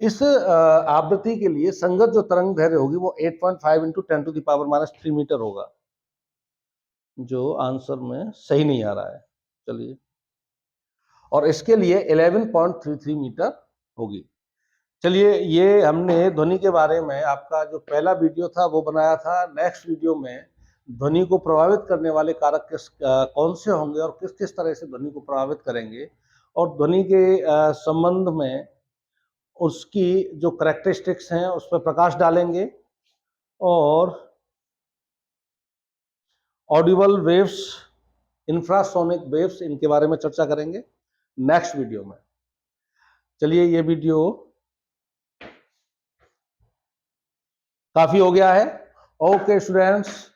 इस आवृत्ति के लिए संगत जो तरंग दैर्ध्य होगी वो 8.5 into 10 to the power -3 metre होगा, जो आंसर में सही नहीं आ रहा है। चलिए, और इसके लिए 11.33 मीटर होगी। चलिए, ये हमने ध्वनि के बारे में आपका जो पहला वीडियो था वो बनाया था। नेक्स्ट वीडियो में ध्वनि को प्रभावित करने वाले कारक कौन से होंगे और किस किस तरह से ध्वनि को प्रभावित करेंगे, और ध्वनि के संबंध में उसकी जो कैरेक्टरिस्टिक्स हैं उस पर प्रकाश डालेंगे, और ऑडिबल वेव्स, इंफ्रासोनिक वेव्स, इनके बारे में चर्चा करेंगे नेक्स्ट वीडियो में। चलिए, ये वीडियो काफी हो गया है। Okay students,